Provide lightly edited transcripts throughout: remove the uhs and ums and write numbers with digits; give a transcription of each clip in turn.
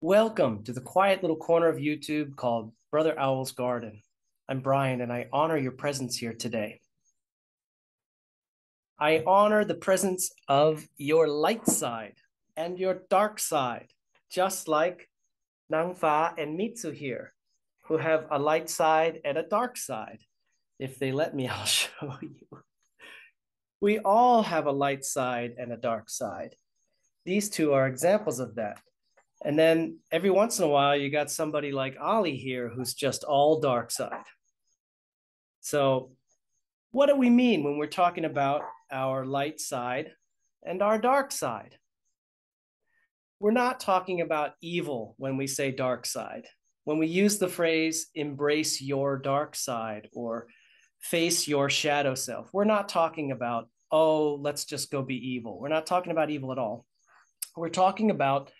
Welcome to the quiet little corner of YouTube called Brother Owl's Garden. I'm Brian, and I honor your presence here today. I honor the presence of your light side and your dark side, just like Nangfa and Mitsu here, who have a light side and a dark side. If they let me, I'll show you. We all have a light side and a dark side. These two are examples of that. And then every once in a while, you got somebody like Ali here who's just all dark side. So, what do we mean when we're talking about our light side and our dark side? We're not talking about evil when we say dark side. When we use the phrase embrace your dark side or face your shadow self, we're not talking about, oh, let's just go be evil. We're not talking about evil at all. We're talking about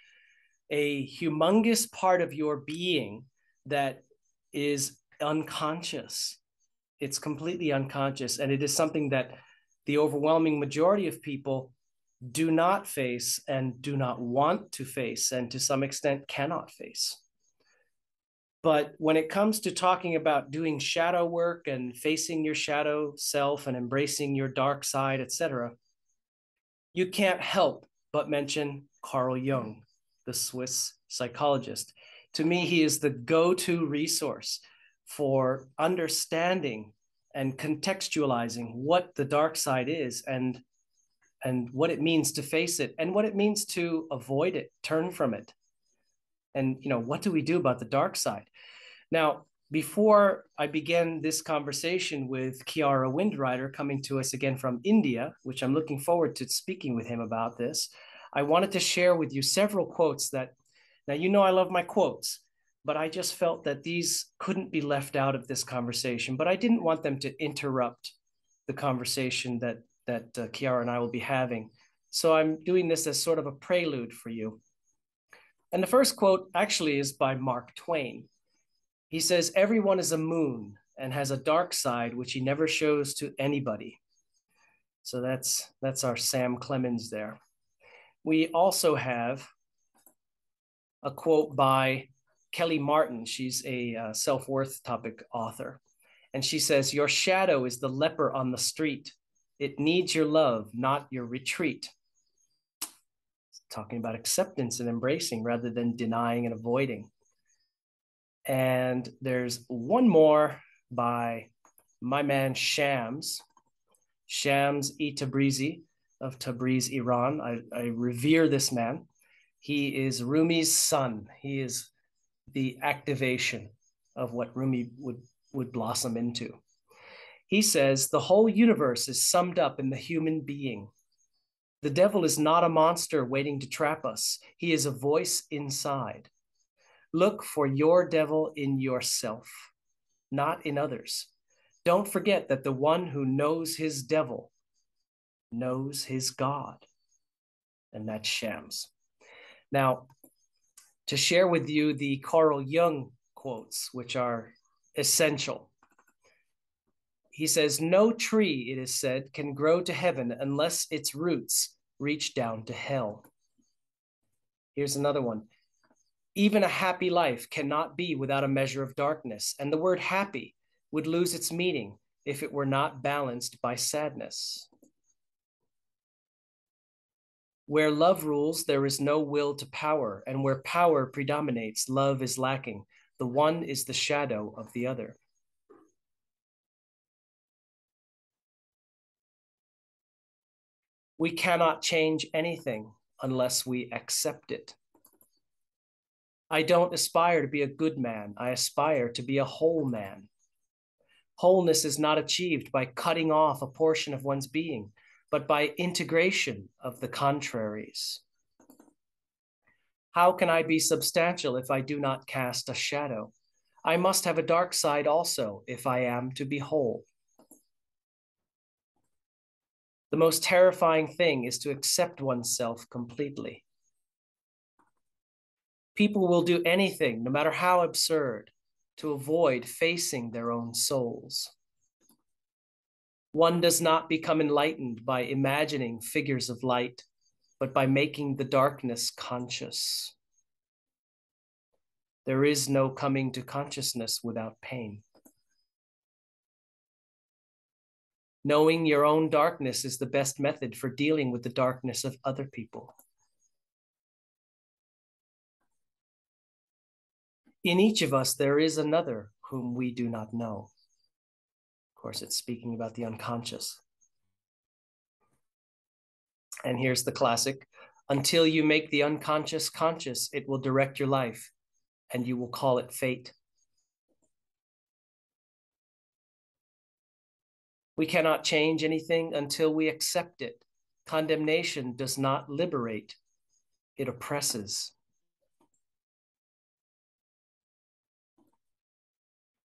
a humongous part of your being that is unconscious. It's completely unconscious. And it is something that the overwhelming majority of people do not face and do not want to face, and to some extent cannot face. But when it comes to talking about doing shadow work and facing your shadow self and embracing your dark side, etc., you can't help but mention Carl Jung, the Swiss psychologist. To me, he is the go-to resource for understanding and contextualizing what the dark side is and what it means to face it and what it means to avoid it, turn from it. And what do we do about the dark side? Now, before I begin this conversation with Kiara Windrider, coming to us again from India, which I'm looking forward to speaking with him about this, I wanted to share with you several quotes that, now I love my quotes, but I just felt that these couldn't be left out of this conversation, but I didn't want them to interrupt the conversation that Kiara and I will be having. So I'm doing this as sort of a prelude for you. And the first quote actually is by Mark Twain. He says, everyone is a moon and has a dark side which he never shows to anybody. So that's our Sam Clemens there. We also have a quote by Kelly Martin. She's a self-worth topic author. And she says, your shadow is the leper on the street. It needs your love, not your retreat. Talking about acceptance and embracing rather than denying and avoiding. And there's one more by my man Shams Tabrizi of Tabriz, Iran. I revere this man. He is Rumi's son. He is the activation of what Rumi would blossom into. He says, the whole universe is summed up in the human being. The devil is not a monster waiting to trap us. He is a voice inside. Look for your devil in yourself, not in others. Don't forget that the one who knows his devil knows his God. And that's Shams. Now, to share with you the Carl Jung quotes, which are essential. He says, no tree, it is said, can grow to heaven unless its roots reach down to hell. Here's another one. Even a happy life cannot be without a measure of darkness, and the word happy would lose its meaning if it were not balanced by sadness. Where love rules, there is no will to power, and where power predominates, love is lacking. The one is the shadow of the other. We cannot change anything unless we accept it. I don't aspire to be a good man. I aspire to be a whole man. Wholeness is not achieved by cutting off a portion of one's being, but by integration of the contraries. How can I be substantial if I do not cast a shadow? I must have a dark side also if I am to be whole. The most terrifying thing is to accept oneself completely. People will do anything, no matter how absurd, to avoid facing their own souls. One does not become enlightened by imagining figures of light, but by making the darkness conscious. There is no coming to consciousness without pain. Knowing your own darkness is the best method for dealing with the darkness of other people. In each of us, there is another whom we do not know. Of course, it's speaking about the unconscious. And here's the classic. Until you make the unconscious conscious, it will direct your life, and you will call it fate. We cannot change anything until we accept it. Condemnation does not liberate, it oppresses.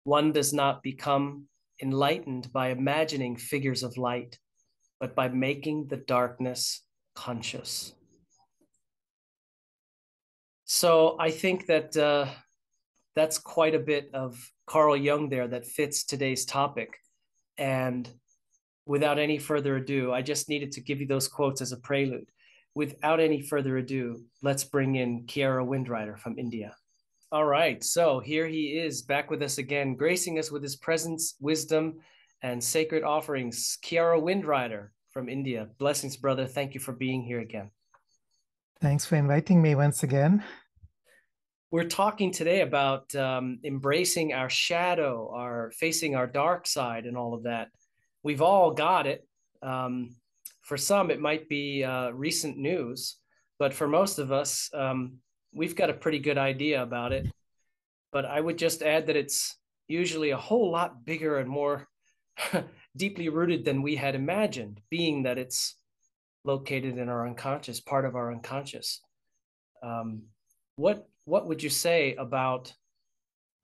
One does not become enlightened by imagining figures of light, but by making the darkness conscious. So I think that that's quite a bit of Carl Jung there that fits today's topic. And without any further ado, I just needed to give you those quotes as a prelude. Without any further ado, let's bring in Kiara Windrider from India. All right, so here he is back with us again, gracing us with his presence, wisdom, and sacred offerings. Kiara Windrider from India. Blessings, brother. Thank you for being here again. Thanks for inviting me once again. We're talking today about embracing our shadow, facing our dark side and all of that. We've all got it. For some, it might be recent news, but for most of us, we've got a pretty good idea about it. But I would just add that it's usually a whole lot bigger and more deeply rooted than we had imagined, being that it's located in our unconscious, part of our unconscious. What would you say about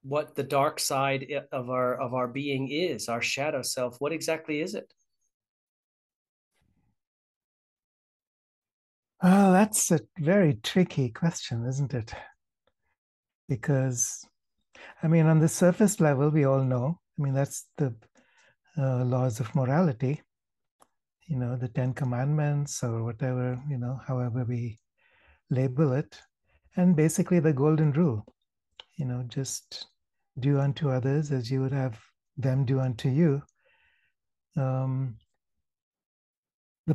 what the dark side of our being is, our shadow self? What exactly is it? Well, that's a very tricky question, isn't it? Because, I mean, on the surface level, we all know, I mean, that's the laws of morality, the 10 Commandments or whatever, however we label it. And basically the golden rule, just do unto others as you would have them do unto you. The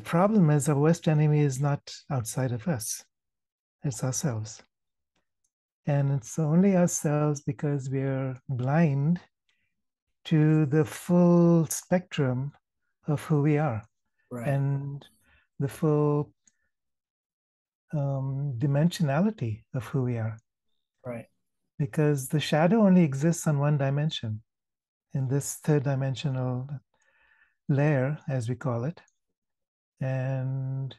problem is our worst enemy is not outside of us, it's ourselves. And it's only ourselves because we're blind to the full spectrum of who we are, Right. And the full dimensionality of who we are. Right. Because the shadow only exists on one dimension, in this third dimensional layer, as we call it. And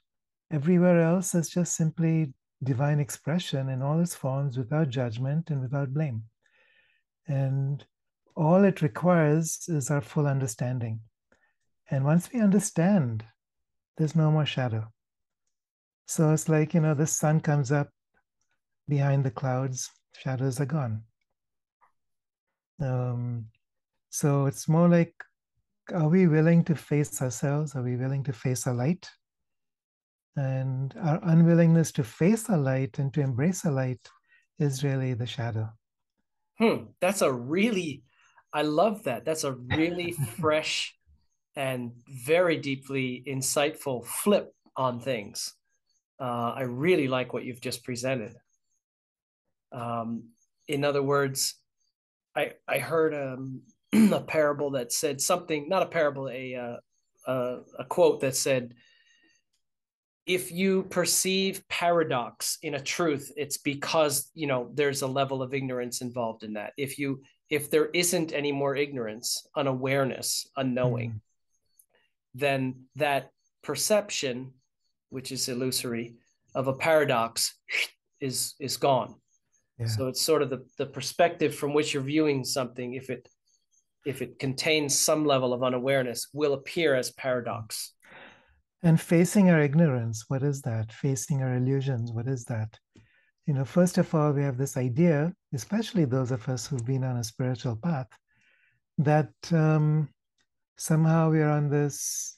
everywhere else is just simply divine expression in all its forms without judgment and without blame. And all it requires is our full understanding. And once we understand, there's no more shadow. So it's like, the sun comes up behind the clouds, shadows are gone. So it's more like, are we willing to face ourselves? Are we willing to face our light? And our unwillingness to face our light and to embrace our light is really the shadow. I love that. That's a really fresh and very deeply insightful flip on things. I really like what you've just presented. In other words, I heard a parable that said something, not a parable, a quote that said, if you perceive paradox in a truth, it's because there's a level of ignorance involved in that. If there isn't any more ignorance, unawareness, unknowing, then that perception, which is illusory, of a paradox is gone. Yeah. So it's sort of the perspective from which you're viewing something, if it contains some level of unawareness, will appear as paradox. And facing our ignorance, what is that? Facing our illusions, what is that? First of all, we have this idea, especially those of us who've been on a spiritual path, that somehow we're on this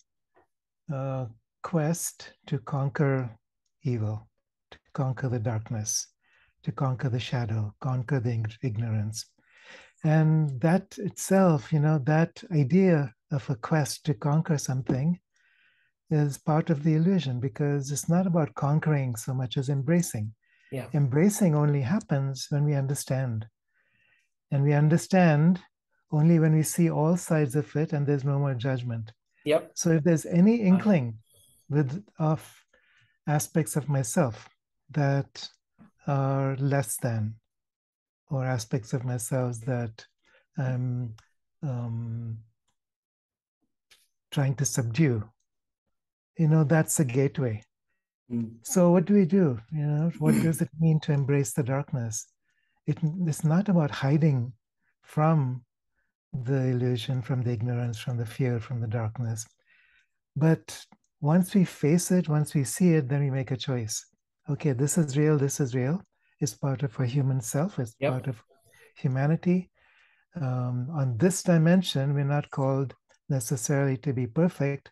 quest to conquer evil, to conquer the darkness, to conquer the shadow, conquer the ignorance. And that itself, that idea of a quest to conquer something is part of the illusion, because it's not about conquering so much as embracing. Yeah. Embracing only happens when we understand. And we understand only when we see all sides of it and there's no more judgment. Yep. So if there's any inkling of aspects of myself that are less than, or aspects of myself that I'm trying to subdue, that's a gateway. So what do we do? What does it mean to embrace the darkness? It's not about hiding from the illusion, from the ignorance, from the fear, from the darkness. But once we face it, once we see it, then we make a choice. Okay, this is real, this is real. It's part of our human self, it's part of humanity. On this dimension, we're not called necessarily to be perfect,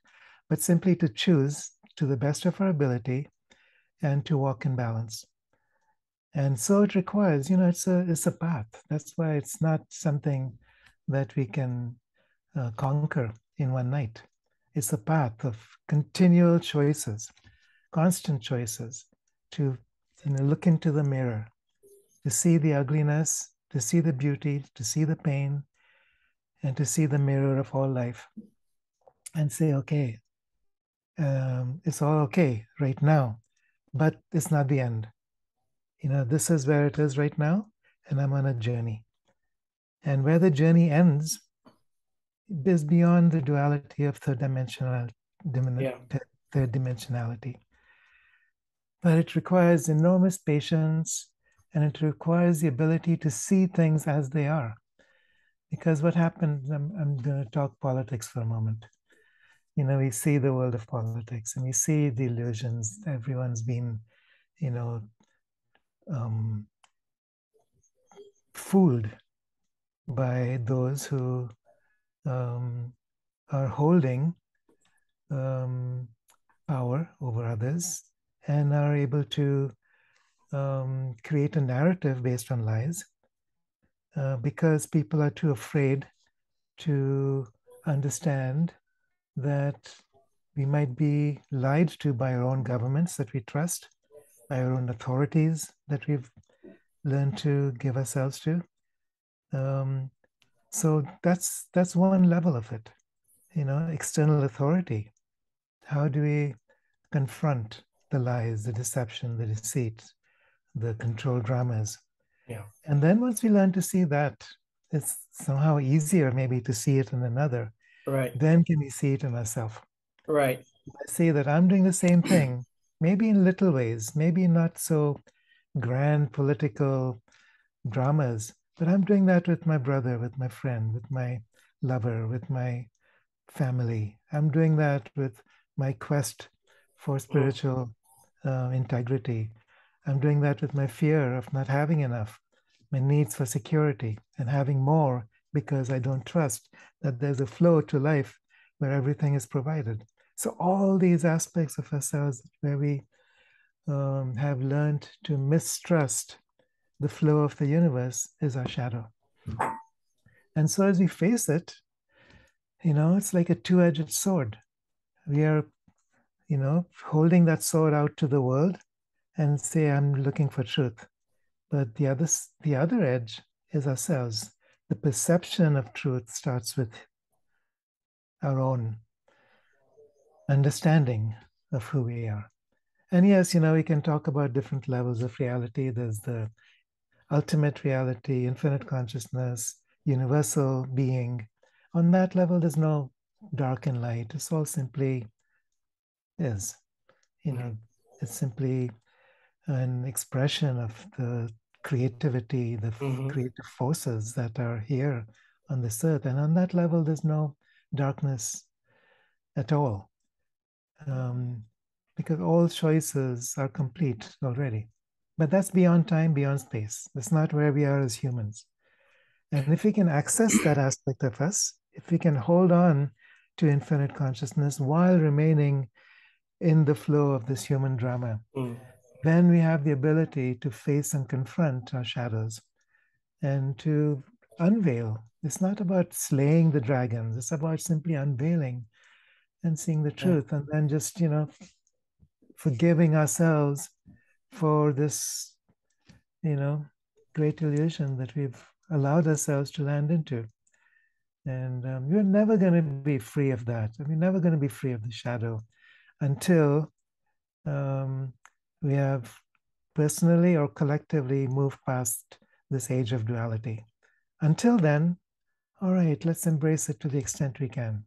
but simply to choose to the best of our ability and to walk in balance. And so it requires, it's a path. That's why it's not something that we can conquer in one night. It's a path of continual choices, constant choices, to look into the mirror, to see the ugliness, to see the beauty, to see the pain, and to see the mirror of all life, and say, okay, it's all okay right now, but it's not the end. This is where it is right now, and I'm on a journey. And where the journey ends is beyond the duality of third dimensionality. But it requires enormous patience, and it requires the ability to see things as they are. Because what happens, I'm going to talk politics for a moment. We see the world of politics and we see the illusions. Everyone's been, fooled by those who are holding power over others and are able to create a narrative based on lies, because people are too afraid to understand that we might be lied to by our own governments that we trust, by our own authorities that we've learned to give ourselves to. So that's one level of it, external authority. How do we confront the lies, the deception, the deceit, the control dramas? Yeah. And then once we learn to see that, it's somehow easier maybe to see it in another. Right. Then can we see it in ourselves? Right. I see that I'm doing the same thing, maybe in little ways, maybe not so grand political dramas, but I'm doing that with my brother, with my friend, with my lover, with my family. I'm doing that with my quest for spiritual integrity. I'm doing that with my fear of not having enough, my needs for security and having more because I don't trust that there's a flow to life where everything is provided. So all these aspects of ourselves where we have learned to mistrust the flow of the universe is our shadow. And so as we face it, it's like a two-edged sword. We are, holding that sword out to the world and say, I'm looking for truth. But the other edge is ourselves. The perception of truth starts with our own understanding of who we are. And yes, we can talk about different levels of reality. There's the ultimate reality, infinite consciousness, universal being. On that level, there's no dark and light. It's all simply is. It's simply an expression of the creativity, the creative forces that are here on this earth. And on that level, there's no darkness at all. Because all choices are complete already. But that's beyond time, beyond space. That's not where we are as humans. And if we can access that aspect of us, if we can hold on to infinite consciousness while remaining in the flow of this human drama, then we have the ability to face and confront our shadows and to unveil. It's not about slaying the dragons, it's about simply unveiling and seeing the truth, and then just, forgiving ourselves for this, great illusion that we've allowed ourselves to land into. And we're never going to be free of that. I mean, never going to be free of the shadow until we have personally or collectively moved past this age of duality. Until then, all right, let's embrace it to the extent we can.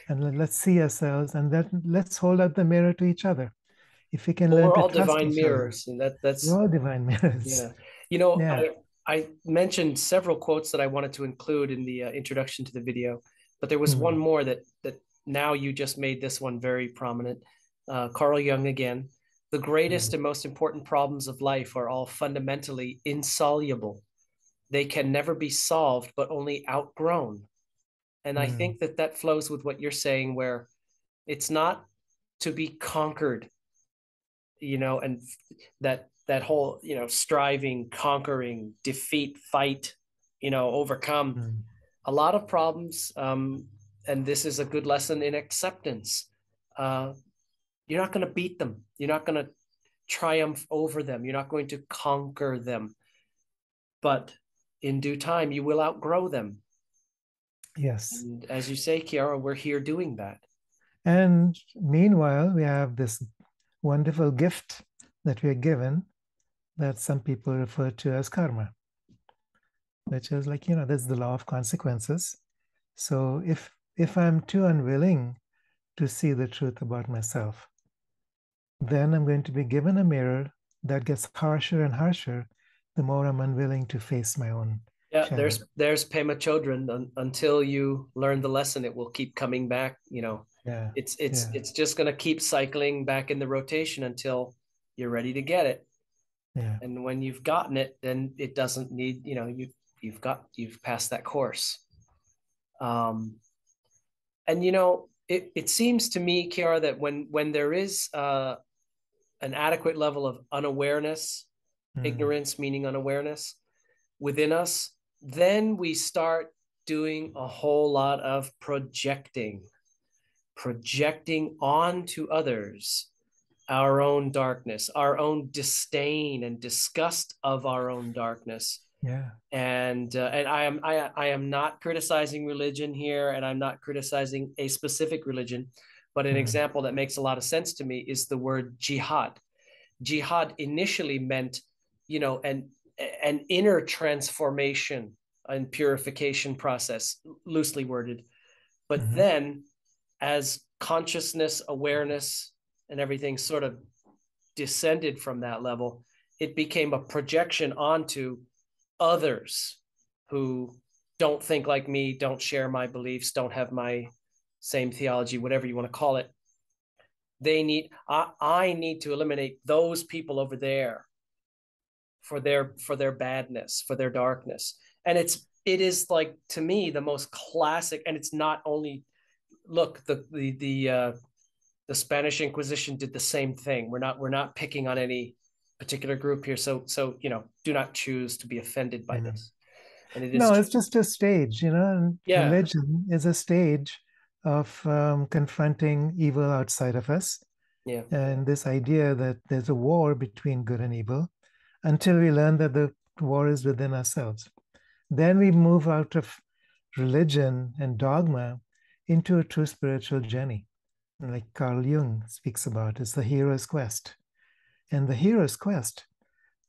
And let's see ourselves, and then let's hold up the mirror to each other. If we can Well, learn we're to all trust divine each other, mirrors, and that's we're all divine mirrors. yeah. You know, Yeah. I mentioned several quotes that I wanted to include in the introduction to the video, but there was one Mm. more that now you just made this one very prominent. Carl Jung again. The greatest Mm. and most important problems of life are all fundamentally insoluble. They can never be solved, but only outgrown. And I Mm. think that flows with what you're saying, where it's not to be conquered, and that whole, striving, conquering, defeat, fight, overcome Mm. a lot of problems. And this is a good lesson in acceptance. Uh, you're not going to beat them. You're not going to triumph over them. You're not going to conquer them. But in due time, you will outgrow them. Yes. And as you say, Kiara, we're here doing that. And meanwhile, we have this wonderful gift that we are given that some people refer to as karma, which is like, there's the law of consequences. So if I'm too unwilling to see the truth about myself, then I'm going to be given a mirror that gets harsher and harsher the more I'm unwilling to face my own Yeah, shadow. there's Pema Chodron. Until you learn the lesson, it will keep coming back. Yeah, yeah, It's just gonna keep cycling back in the rotation until you're ready to get it. yeah. And when you've gotten it, then it doesn't need, you've passed that course. Um, and it seems to me, Kiara, that when there is an adequate level of unawareness, Mm. ignorance meaning unawareness within us, then we start doing a whole lot of projecting onto others our own darkness, our own disdain and disgust of our own darkness. Yeah. And I am not criticizing religion here, and I'm not criticizing a specific religion, but an Mm. example that makes a lot of sense to me is the word jihad. Jihad initially meant, an inner transformation and purification process, loosely worded. But Mm-hmm. then, as consciousness, awareness, and everything sort of descended from that level, it became a projection onto others who don't think like me, don't share my beliefs, don't have my same theology, whatever you want to call it. I need to eliminate those people over there for their badness, for their darkness. And it is, like, to me, the most classic. And it's not only, look, the Spanish Inquisition did the same thing. We're not picking on any particular group here, so do not choose to be offended by Mm. this. And it No, is, it's just a stage, and yeah, religion is a stage of confronting evil outside of us. yeah, And this idea that there's a war between good and evil until we learn that the war is within ourselves. Then we move out of religion and dogma into a true spiritual journey. Like Carl Jung speaks about, it's the hero's quest. And the hero's quest,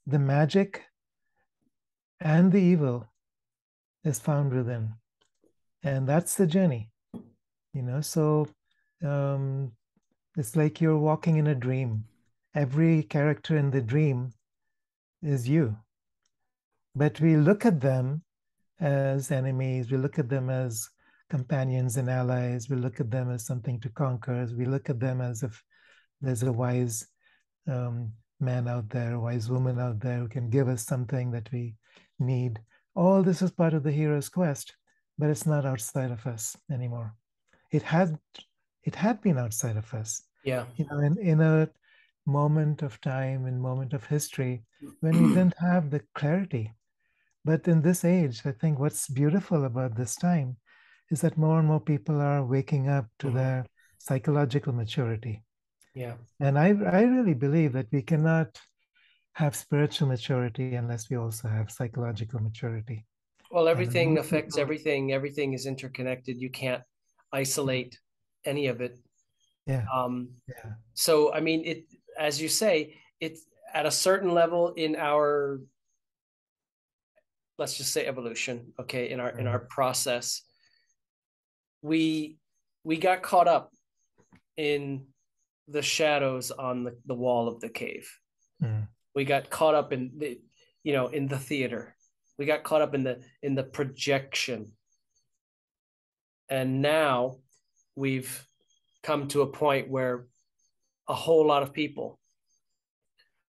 the magic and the evil is found within. And that's the journey, So um, it's like you're walking in a dream. Every character in the dream is you. But we look at them as enemies, we look at them as companions and allies, we look at them as something to conquer, we look at them as if there's a wise man out there, a wise woman out there who can give us something that we need. All this is part of the hero's quest, but it's not outside of us anymore. It had been outside of us. yeah, In a moment of time, in moment of history, when we didn't have the clarity. But in this age, I think what's beautiful about this time is that more and more people are waking up to Mhm. their psychological maturity. Yeah. And I really believe that we cannot have spiritual maturity unless we also have psychological maturity. Well, And everything most affects people, everything. Everything is interconnected. You can't isolate any of it. yeah, Um, yeah, so, I mean, it, as you say, it's at a certain level in our, let's just say evolution, okay, in our mm, process, we we got caught up in the shadows on the wall of the cave. mm, We got caught up in the, in the theater. We got caught up in the projection. And now we've come to a point where a whole lot of people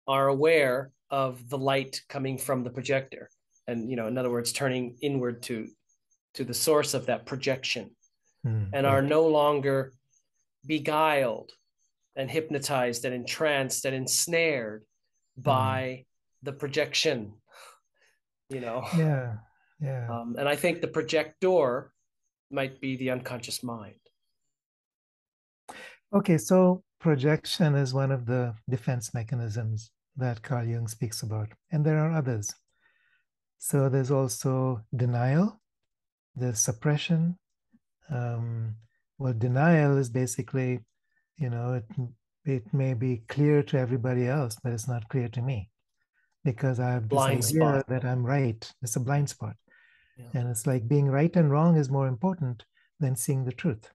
are aware of the light coming from the projector, and in other words, turning inward to the source of that projection, and are right. no longer beguiled and hypnotized and entranced and ensnared Mm, by the projection, you know. yeah, yeah. And I think the projector might be the unconscious mind. Okay, so projection is one of the defense mechanisms that Carl Jung speaks about, and there are others. So there's also denial, there's suppression. Um, well, denial is basically, it may be clear to everybody else, but it's not clear to me because I have this Blind idea spot. that I'm right. It's a blind spot. Yeah. And it's like being right and wrong is more important than seeing the truth.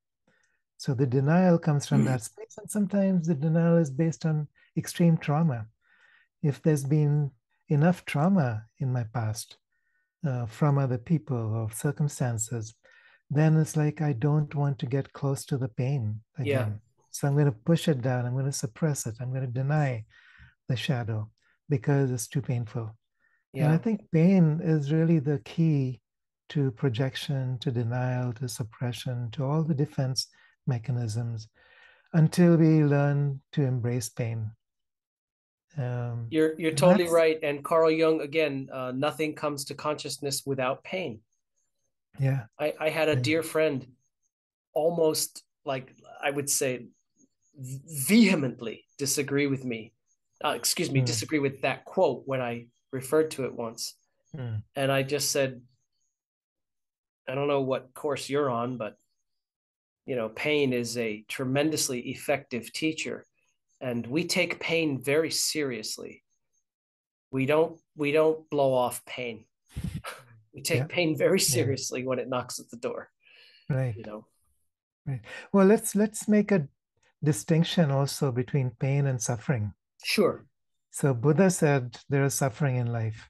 So the denial comes from that space. And sometimes the denial is based on extreme trauma. If there's been enough trauma in my past from other people or circumstances, then it's like I don't want to get close to the pain Yeah. again. So I'm going to push it down. I'm going to suppress it. I'm going to deny the shadow because it's too painful. And I Yeah. think pain is really the key to projection, to denial, to suppression, to all the defense mechanisms until we learn to embrace pain. You're And totally that's, right. And Carl Jung again, nothing comes to consciousness without pain. yeah, I had a yeah, dear friend, almost like I would say vehemently disagree with me. Excuse me, mm, disagree with that quote when I referred to it once. mm, And I just said, I don't know what course you're on, but pain is a tremendously effective teacher, and we take pain very seriously. We don't blow off pain. We yeah, take pain very yeah, seriously when it knocks at the door, you right, know. right. Well, let's make a distinction also between pain and suffering. Sure. So Buddha said there is suffering in life,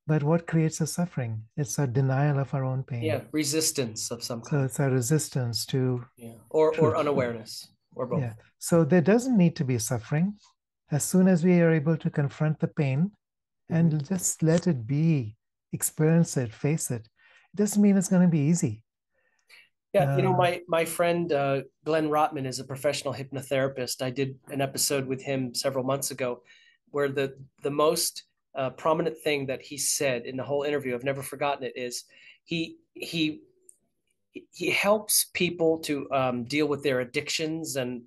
but what creates the suffering? It's a denial of our own pain. Yeah, resistance of some So kind. it's a resistance to Yeah. Or truth. unawareness or both. Yeah. So there doesn't need to be suffering. As soon as we are able to confront the pain Mhm. and just let it be, experience it, face it, it doesn't mean it's going to be easy. Yeah, Um, my friend Glenn Rotman is a professional hypnotherapist. I did an episode with him several months ago, where the most prominent thing that he said in the whole interview, I've never forgotten it, is he he he helps people to deal with their addictions and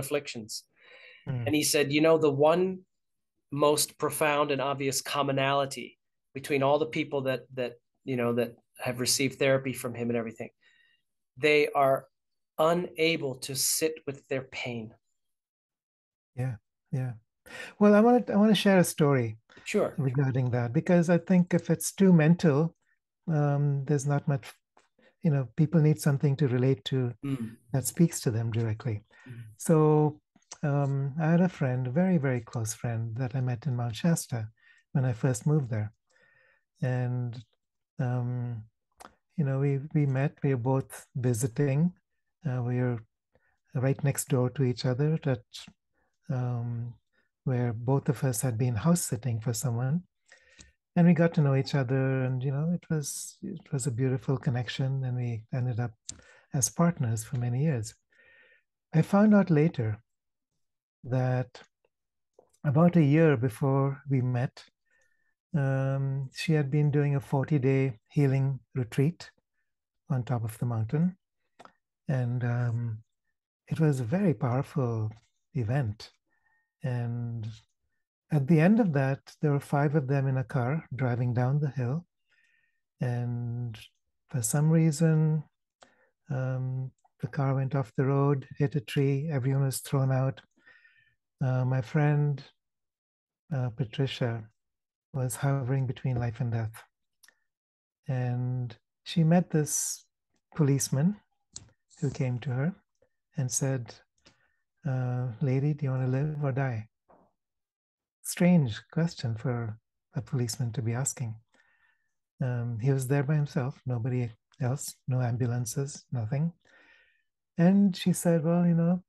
afflictions. mm, And he said, the one most profound and obvious commonality between all the people that have received therapy from him and everything, they are unable to sit with their pain. yeah, yeah. Well, I want to share a story Sure. regarding that because I think if it's too mental, there's not much, people need something to relate to Mm. that speaks to them directly. Mm. So I had a friend, a very, very close friend that I met in Mount Shasta when I first moved there. And, um, we met, we were both visiting. We were right next door to each other at um, where both of us had been house sitting for someone. And we got to know each other and, it was a beautiful connection and we ended up as partners for many years. I found out later that about a year before we met, she had been doing a 40-day healing retreat on top of the mountain. And it was a very powerful event. And at the end of that, there were 5 of them in a car driving down the hill. And for some reason, the car went off the road, hit a tree, everyone was thrown out. My friend, Patricia, was hovering between life and death. And she met this policeman who came to her and said, lady, do you want to live or die? Strange question for a policeman to be asking. He was there by himself, nobody else, no ambulances, nothing. And she said, well,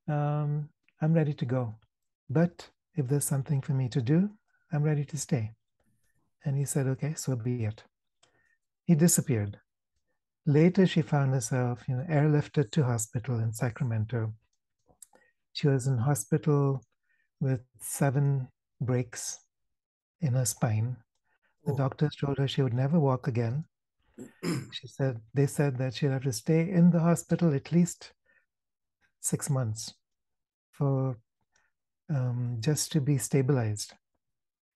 I'm ready to go. But if there's something for me to do, I'm ready to stay. And he said, okay, so be it. He disappeared. Later, she found herself, airlifted to hospital in Sacramento. She was in hospital with 7 breaks in her spine. The doctors told her she would never walk again. They said that she'd have to stay in the hospital at least 6 months for just to be stabilized,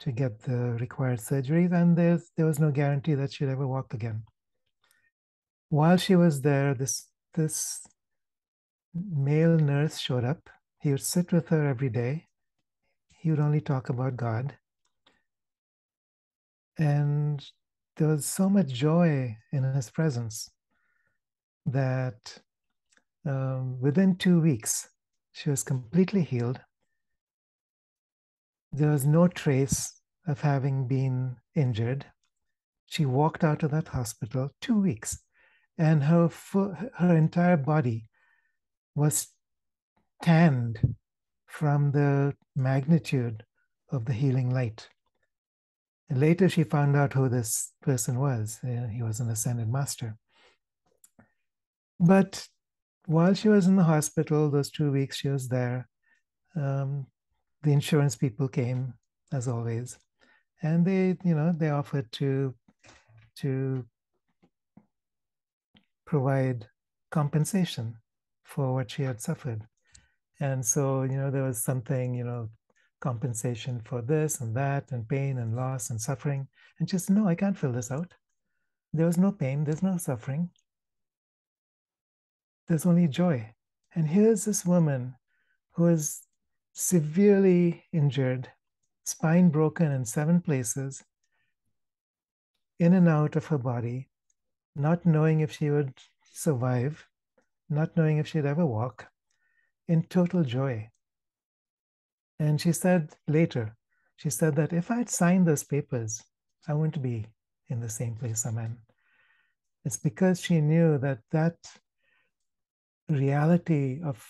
to get the required surgeries, and there was no guarantee that she'd ever walk again. While she was there, this male nurse showed up. He would sit with her every day. He would only talk about God. And there was so much joy in his presence that within 2 weeks, she was completely healed. There was no trace of having been injured. She walked out of that hospital 2 weeks, and her entire body was tanned from the magnitude of the healing light. And later, she found out who this person was. He was an ascended master. But while she was in the hospital, those 2 weeks she was there, the insurance people came, as always, and they offered to provide compensation for what she had suffered. And so, there was something, compensation for this and that, and pain and loss and suffering. And she said, no, I can't fill this out. There was no pain, there's no suffering. There's only joy. And here's this woman who is severely injured, spine broken in 7 places, in and out of her body, not knowing if she would survive, not knowing if she'd ever walk, in total joy. And she said later, that if I'd signed those papers, I wouldn't be in the same place I'm in. It's because she knew that reality of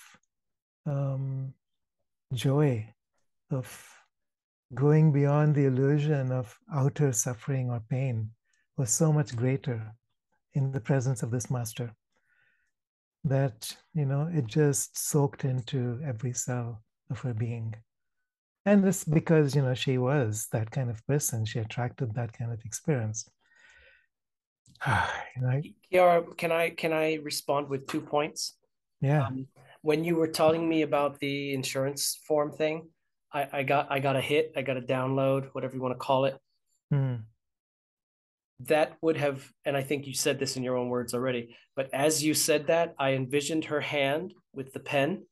joy, of going beyond the illusion of outer suffering or pain, was so much greater in the presence of this master that, it just soaked into every cell of her being. And this because, she was that kind of person. She attracted that kind of experience. Kiara, can I respond with 2 points? Yeah. When you were telling me about the insurance form thing, I got a hit, I got a download, whatever you want to call it. That would have, and I think you said this in your own words already, but as you said that, I envisioned her hand with the pen,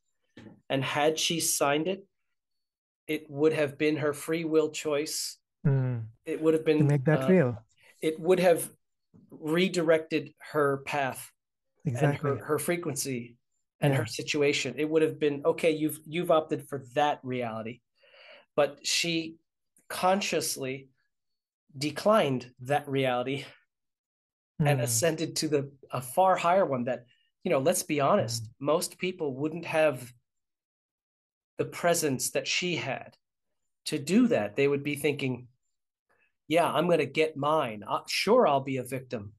and had she signed it, it would have been her free will choice. It would have been to make that real. It would have redirected her path, exactly, and her frequency and her situation. It would have been, okay, you've opted for that reality, but she consciously declined that reality and ascended to a far higher one that, let's be honest, most people wouldn't have the presence that she had to do that. They would be thinking, yeah, I'm going to get mine. Sure, I'll be a victim.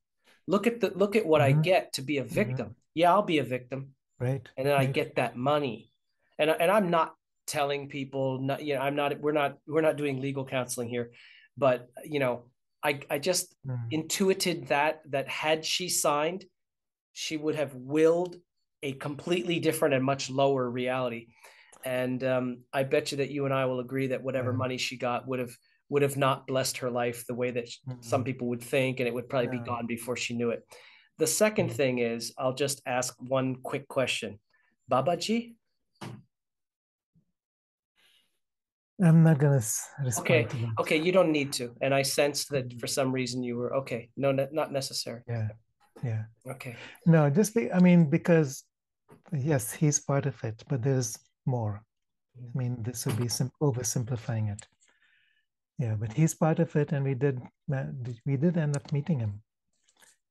Look at what I get to be a victim. Yeah, I'll be a victim. Right. And then I get that money. And I'm not telling people, not, you know, we're not doing legal counseling here, but you know, I just intuited that had she signed, she would have willed a completely different and much lower reality. And I bet you that you and I will agree that whatever money she got would have not blessed her life the way that some people would think, and it would probably be gone before she knew it. The second thing is, I'll just ask one quick question. Babaji? I'm not going to respond to that. Okay, you don't need to. And I sensed that for some reason you were, okay, no, not necessary. Yeah. Okay. No, because yes, he's part of it, but there's more. I mean, this would be oversimplifying it. Yeah, but he's part of it, and we did end up meeting him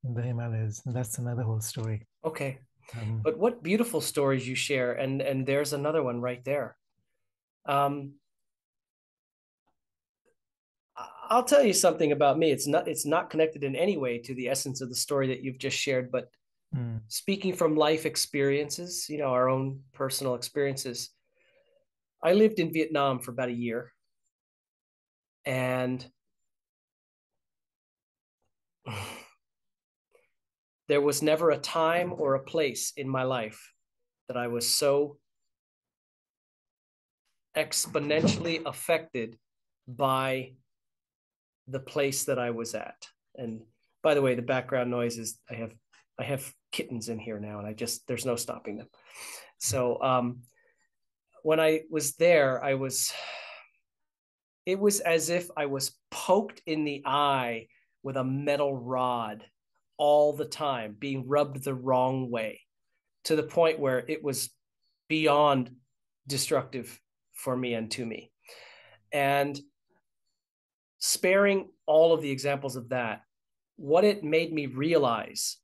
in the Himalayas, and that's another whole story. Okay. But what beautiful stories you share, and there's another one right there. I'll tell you something about me. It's not connected in any way to the essence of the story that you've just shared, but speaking from life experiences, you know, our own personal experiences. I lived in Vietnam for about a year, and there was never a time or a place in my life that I was so exponentially affected by the place that I was at. And by the way, the background noise is I have kittens in here now, and there's no stopping them. So when I was there, it was as if I was poked in the eye with a metal rod all the time, being rubbed the wrong way, to the point where it was beyond destructive for me and to me. And sparing all of the examples of that, what it made me realize,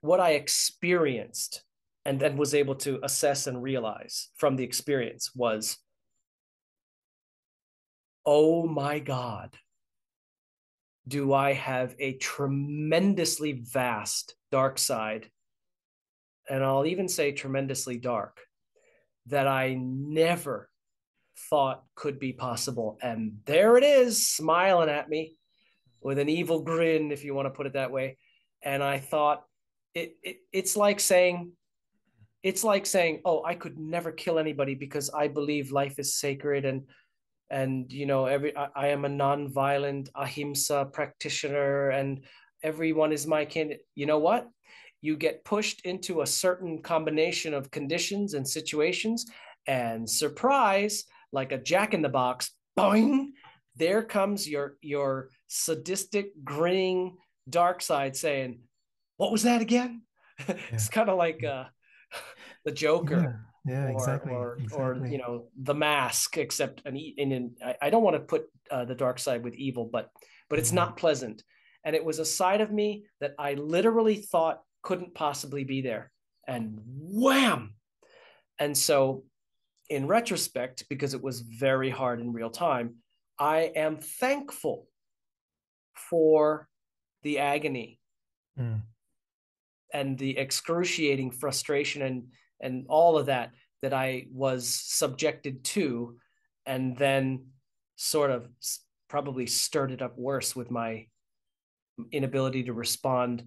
what I experienced and then was able to assess and realize from the experience was, oh my God, do I have a tremendously vast dark side, and I'll even say tremendously dark, that I never thought could be possible. And there it is, smiling at me with an evil grin, if you want to put it that way. And I thought, it's like saying, oh, I could never kill anybody because I believe life is sacred, and you know, I am a non-violent ahimsa practitioner, and everyone is my kin. You know what? You get pushed into a certain combination of conditions and situations, and surprise, like a jack in the box, boing, there comes your sadistic, grinning dark side saying, "What was that again?" It's kind of like the Joker. Yeah, exactly. Or you know, the Mask, except I don't want to put the dark side with evil, but it's not pleasant. And it was a side of me that I literally thought couldn't possibly be there, and wham. And so in retrospect, because it was very hard in real time, I am thankful for the agony and the excruciating frustration and all of that I was subjected to, and then sort of probably stirred it up worse with my inability to respond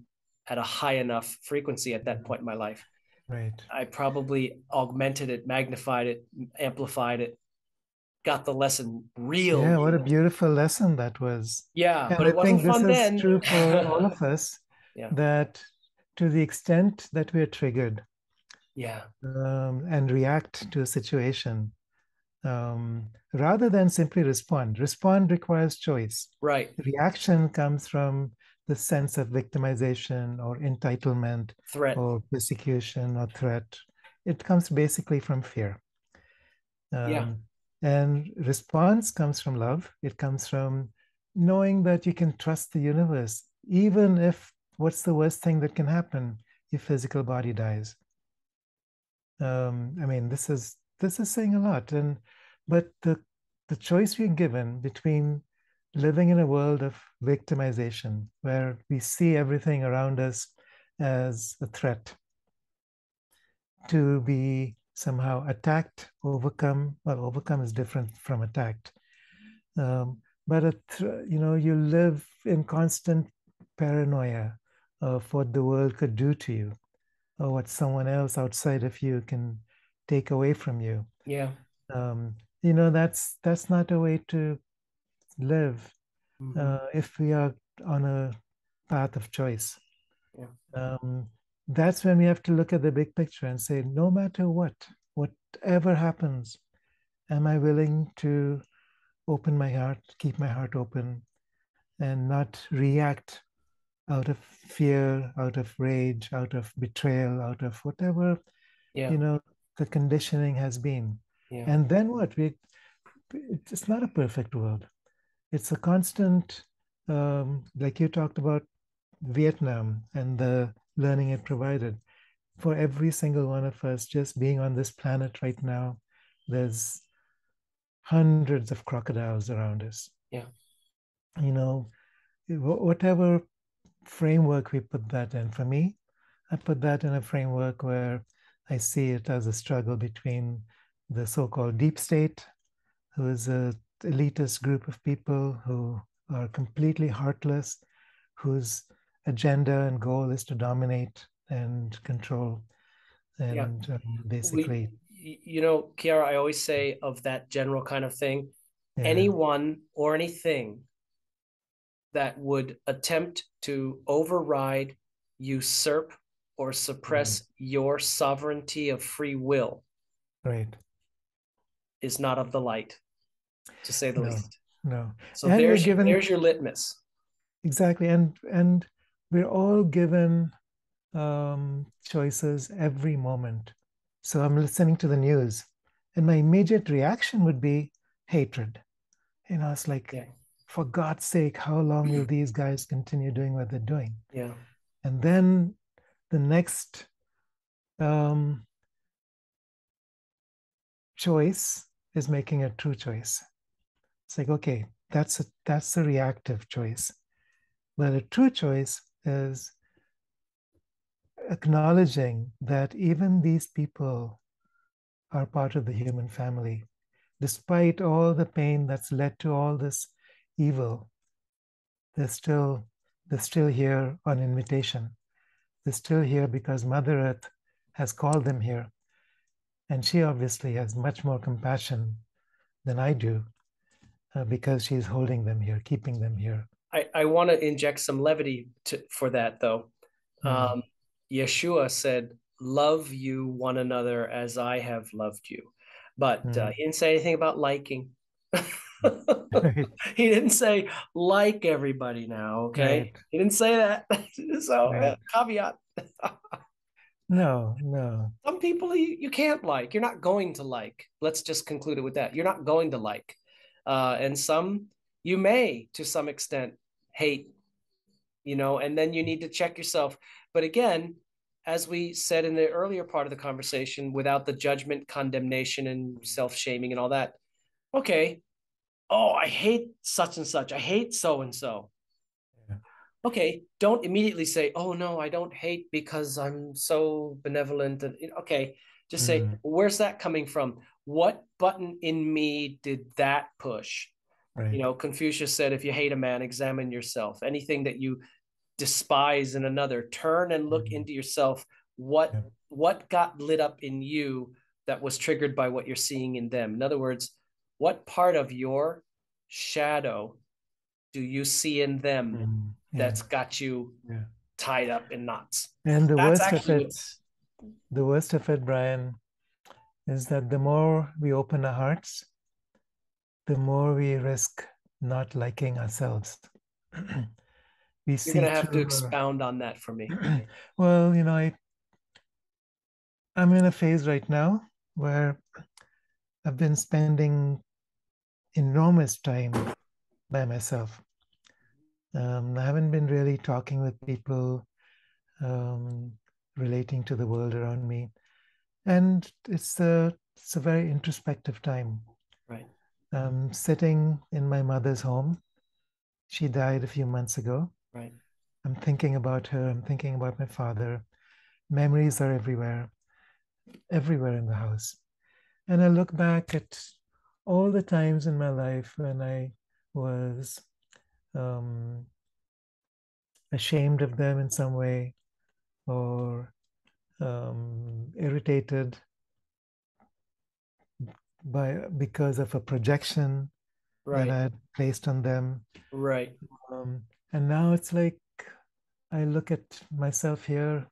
at a high enough frequency at that point in my life. Right. I probably augmented it, magnified it, amplified it, got the lesson real. Yeah, what a beautiful lesson that was. Yeah, and but it wasn't fun then. I think this is true for all of us. Yeah. That to the extent that we are triggered, yeah, and react to a situation, rather than simply respond. Respond requires choice. Right. Reaction comes from the sense of victimization or entitlement, threat, or persecution or threat. It comes basically from fear. And response comes from love. It comes from knowing that you can trust the universe, even if what's the worst thing that can happen? Your physical body dies. I mean, this is saying a lot. But the choice we're given between living in a world of victimization, where we see everything around us as a threat, to be somehow attacked, overcome. Well, overcome is different from attacked. But you live in constant paranoia of what the world could do to you, or what someone else outside of you can take away from you. Yeah. Um, that's not a way to live if we are on a path of choice. Yeah. That's when we have to look at the big picture and say, no matter whatever happens, am I willing to open my heart, keep my heart open, and not react out of fear, out of rage, out of betrayal, out of whatever, Yeah. the conditioning has been. Yeah. And then what? It's not a perfect world. It's a constant, like you talked about Vietnam and the learning it provided. For every single one of us just being on this planet right now, there's hundreds of crocodiles around us. Yeah. Whatever framework we put that in. For me, I put that in a framework where I see it as a struggle between the so-called deep state, who is a elitist group of people who are completely heartless, whose agenda and goal is to dominate and control Yeah. and We, basically, Kiara, I always say of that general kind of thing, yeah, anyone or anything that would attempt to override, usurp, or suppress your sovereignty of free will right. is not of the light, to say the No, least. no. So And we're given there's your litmus. exactly, and we're all given choices every moment. So I'm listening to the news, and my immediate reaction would be hatred. It's like, Yeah. for God's sake, how long will these guys continue doing what they're doing? Yeah. And then the next um, choice is making a true choice. It's like, okay, that's a reactive choice, but a true choice is acknowledging that even these people are part of the human family. Despite all the pain that's led to all this evil, they're still they're still here on invitation. They're still here because Mother Earth has called them here. And she obviously has much more compassion than I do because she's holding them here, keeping them here. I want to inject some levity for that, though. Mm. Yeshua said, "Love you one another as I have loved you," but Mm. he didn't say anything about liking. Right, He didn't say like everybody now. right, Okay, he didn't say that. So right. caveat. No, no. Some people you can't like. You're not going to like. Let's just conclude it with that. You're not going to like, and some you may to some extent hate. And then you need to check yourself. But again, as we said in the earlier part of the conversation, without the judgment, condemnation, and self-shaming and all that, okay, oh, I hate such and such. I hate so and so. Yeah. Okay, don't immediately say, oh no, I don't hate because I'm so benevolent. And okay, just say, Mm. where's that coming from? What button in me did that push? Right. Confucius said, if you hate a man, examine yourself. Anything that you despise in another, turn and look Mm. into yourself. what Yeah. what got lit up in you that was triggered by what you're seeing in them? In other words, what part of your shadow do you see in them Mm. Yeah. that's got you Yeah. tied up in knots? And That's actually what. the worst of it, Brian, is that the more we open our hearts, the more we risk not liking ourselves. We You're see going to have to through expound on that for me. well, I'm in a phase right now where I've been spending enormous time by myself. I haven't been really talking with people, um, relating to the world around me, and it's a very introspective time. Right. Sitting in my mother's home. She died a few months ago. Right. I'm thinking about her. I'm thinking about my father. Memories are everywhere. everywhere in the house. And I look back at all the times in my life when I was um, ashamed of them in some way or irritated because of a projection that Right. I had placed on them. Right. Um, and now it's like I look at myself here,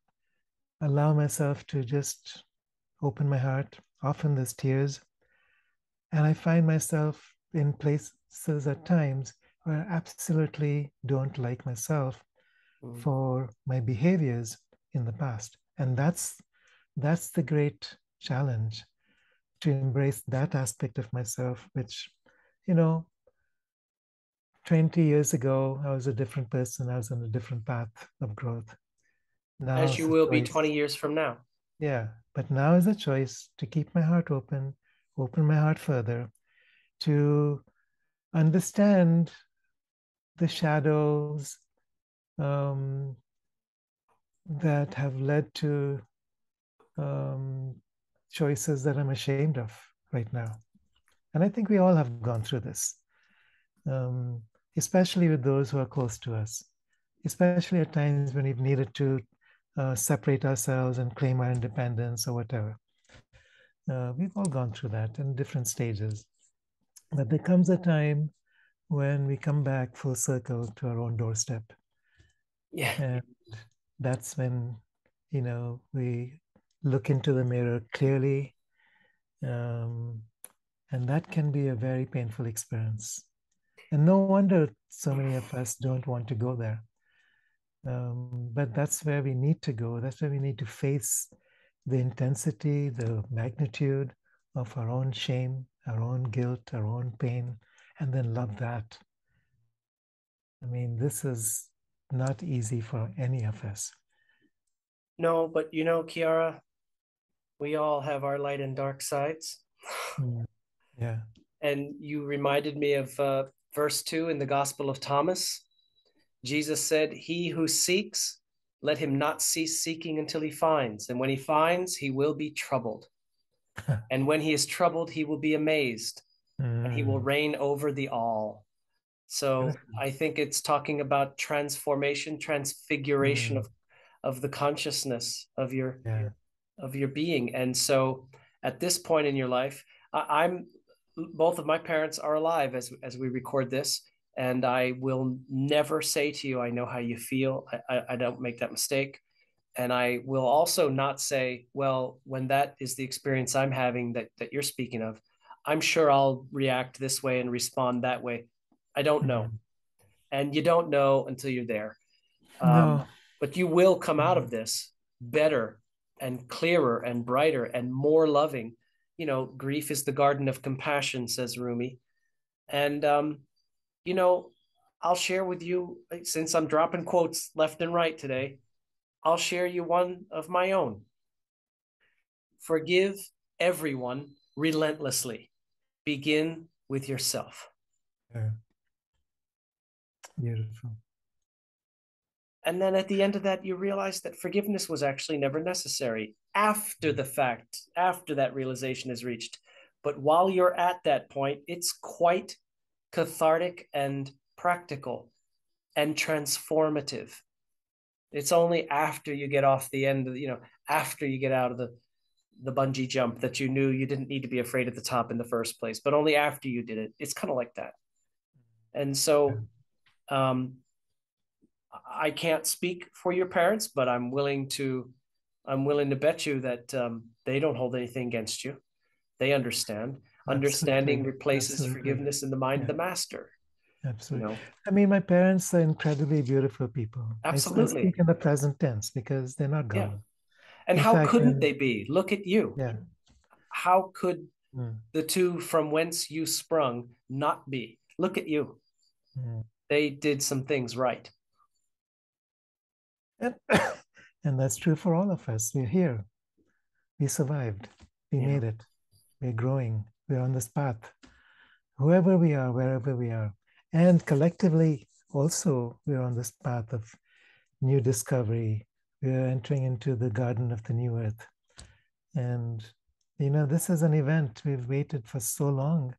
allow myself to just open my heart. Often there's tears, and I find myself in places at times where I absolutely don't like myself Mm. for my behaviors in the past. And that's the great challenge, to embrace that aspect of myself, which, you know, 20 years ago, I was a different person. I was on a different path of growth. Now As it's you a will be choice. 20 years from now. Yeah. But now is a choice to keep my heart open my heart further, to understand the shadows um, that have led to um, choices that I'm ashamed of right now. And I think we all have gone through this, um, especially with those who are close to us, especially at times when we've needed to separate ourselves and claim our independence or whatever. We've all gone through that in different stages. But there comes a time when we come back full circle to our own doorstep. Yeah. And that's when, we look into the mirror clearly. Um, and that can be a very painful experience. And no wonder so many of us don't want to go there. But that's where we need to go. That's where we need to face the intensity, the magnitude of our own shame, our own guilt, our own pain, and then love that. I mean, this is not easy for any of us. No, but Kiara, we all have our light and dark sides. Mm, yeah. And you reminded me of verse 2 in the Gospel of Thomas. Jesus said, "He who seeks, let him not cease seeking until he finds. And when he finds, he will be troubled. And when he is troubled, he will be amazed, and he will Mm, reign over the all." So beautiful. I think it's talking about transformation, transfiguration Mm, of the consciousness yeah. of your being. And so at this point in your life, I'm both of my parents are alive as we record this, and I will never say to you, "I know how you feel." I don't make that mistake. And I will also not say, "Well, when that is the experience I'm having that you're speaking of, I'm sure I'll react this way and respond that way." I don't know. Mm. And you don't know until you're there. No. But you will come out Mm, of this better and clearer and brighter and more loving. Grief is the garden of compassion, says Rumi. And, you know, I'll share with you, since I'm dropping quotes left and right today, I'll share you one of my own. Forgive everyone relentlessly. Begin with yourself. yeah. Beautiful. And then at the end of that, you realize that forgiveness was actually never necessary after the fact, after that realization is reached. But while you're at that point, it's quite cathartic and practical and transformative. It's only after you get off the end of, after you get out of the bungee jump that you knew you didn't need to be afraid at the top in the first place, but only after you did it. It's kind of like that. And Yeah. so um, I can't speak for your parents, but I'm willing to bet you that they don't hold anything against you. They understand. Understanding Absolutely. replaces Absolutely. forgiveness in the mind of Yeah. the master. You Absolutely. know, I mean, my parents are incredibly beautiful people. I speak absolutely, in the present tense because they're not yeah. gone. And In how fact, couldn't they be? Look at you. yeah. How could Mm, the two from whence you sprung not be? Look at you. mm. They did some things right. And, and that's true for all of us. We're here. We survived. We Yeah. made it. We're growing. We're on this path. Whoever we are, wherever we are. And collectively, also, we're on this path of new discovery. We're entering into the garden of the new earth. And, this is an event we've waited for so long.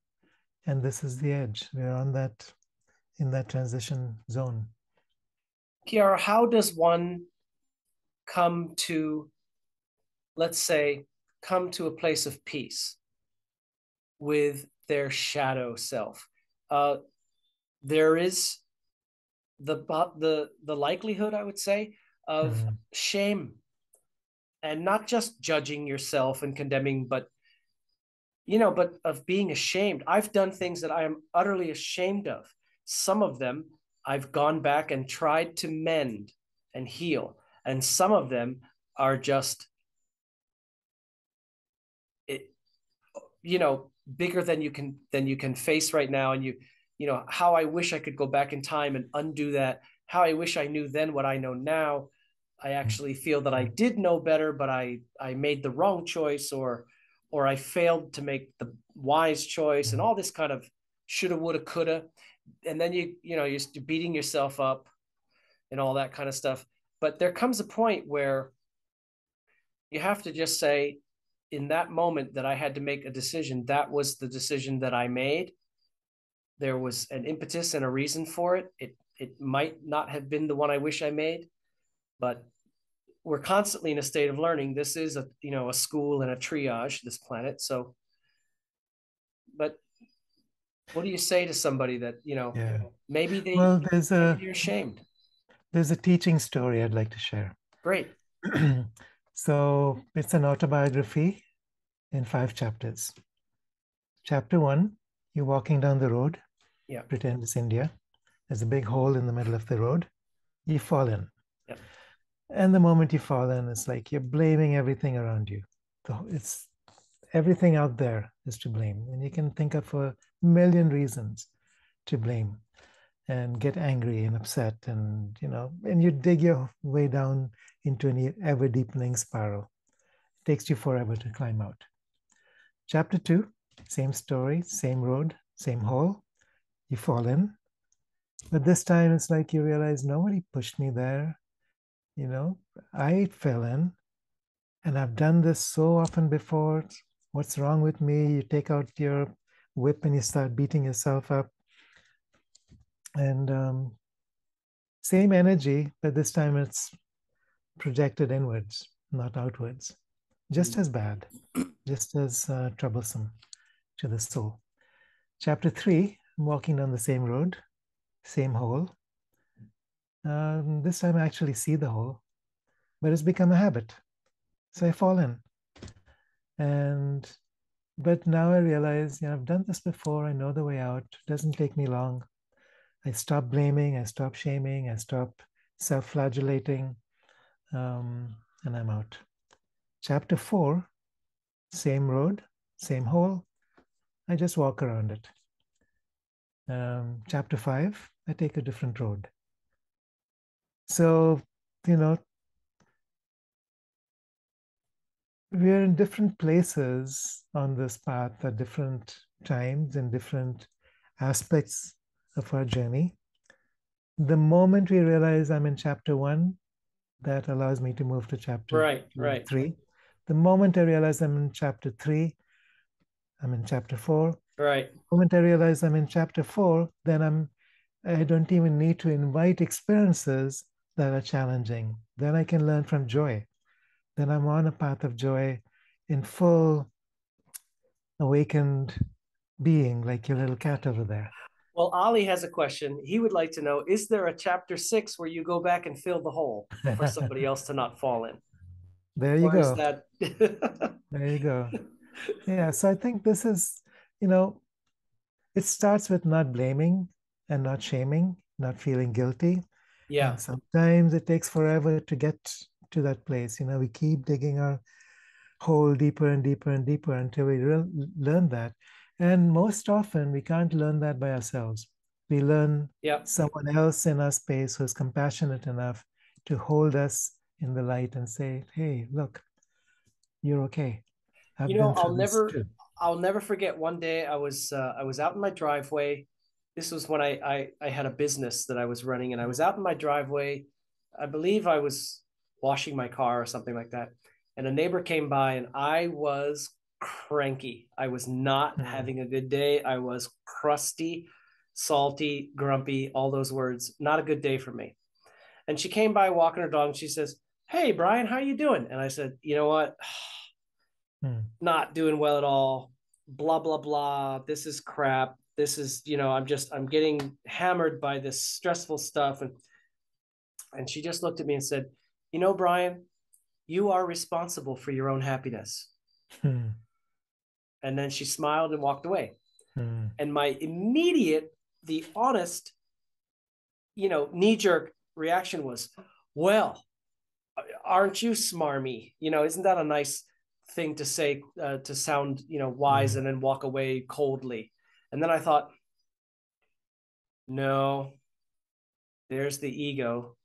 And this is the edge. We're in that transition zone. Kiara, how does one come to, let's say, come to a place of peace with their shadow self? There is the likelihood, I would say, of shame, and not just judging yourself and condemning, but of being ashamed. I've done things that I am utterly ashamed of. Some of them I've gone back and tried to mend and heal, and some of them are just it, bigger than you can face right now. And how I wish I could go back in time and undo that. How I wish I knew then what I know now. I actually feel that I did know better, but I made the wrong choice, or I failed to make the wise choice, and all this kind of shoulda, woulda, coulda. And then you're beating yourself up and all that kind of stuff. But there comes a point where you have to just say, in that moment that I had to make a decision, that was the decision that I made. There was an impetus and a reason for it. It might not have been the one I wish I made, but we're constantly in a state of learning. This is a school and a triage, this planet. So, but what do you say to somebody that maybe they're ashamed? There's a teaching story I'd like to share. Great. So it's an autobiography in 5 chapters. Chapter 1, you're walking down the road. Yeah. Pretend it's India. There's a big hole in the middle of the road. You fall in. Yeah. And the moment you fall in, it's like you're blaming everything around you. It's everything out there is to blame. And you can think of a million reasons to blame and get angry and upset. And, and you dig your way down into an ever deepening spiral. It takes you forever to climb out. Chapter 2, same story, same road, same hole. You fall in. But this time it's like you realize nobody pushed me there. I fell in, and I've done this so often before. What's wrong with me? You take out your whip and you start beating yourself up. And same energy, but this time it's projected inwards, not outwards. Just as bad, just as troublesome to the soul. Chapter 3, I'm walking down the same road, same hole. This time I actually see the hole, but it's become a habit. So I fall in. But now I realize, I've done this before. I know the way out. It doesn't take me long. I stop blaming. I stop shaming. I stop self-flagellating, and I'm out. Chapter 4, same road, same hole. I just walk around it. Chapter 5, I take a different road. So, we're in different places on this path at different times and different aspects of our journey. The moment we realize I'm in chapter 1, that allows me to move to chapter 3. The moment I realize I'm in chapter 3, I'm in chapter 4. Right. The moment I realize I'm in chapter 4, then I don't even need to invite experiences that are challenging. Then I can learn from joy. Then I'm on a path of joy in full awakened being, like your little cat over there. Well, Ali has a question. He would like to know, is there a chapter 6 where you go back and fill the hole for somebody else to not fall in? There you or go. Is that... There you go. Yeah, so I think this is, it starts with not blaming and not shaming, not feeling guilty. Yeah. And sometimes it takes forever to get to that place. We keep digging our hole deeper and deeper and deeper until we learn that. And most often we can't learn that by ourselves. We learn someone else in our space who's compassionate enough to hold us in the light and say, hey, look, you're okay. I've been through this too. I'll never forget one day I was out in my driveway. This was when I had a business that I was running, and I was out in my driveway. I believe I was washing my car or something like that. and a neighbor came by, and I was cranky. I was not having a good day. I was crusty, salty, grumpy, all those words. Not a good day for me. And she came by walking her dog, and she says, "Hey, Brian, how you doing?" And I said, "You know what? Not doing well at all. Blah, blah, blah. This is crap. This is, I'm getting hammered by this stressful stuff." And she just looked at me and said, "Brian, you are responsible for your own happiness." And then she smiled and walked away. And my immediate, the honest, knee-jerk reaction was, "Well, aren't you smarmy? Isn't that a nice thing to say, to sound, wise, and then walk away coldly?" And then I thought, no, there's the ego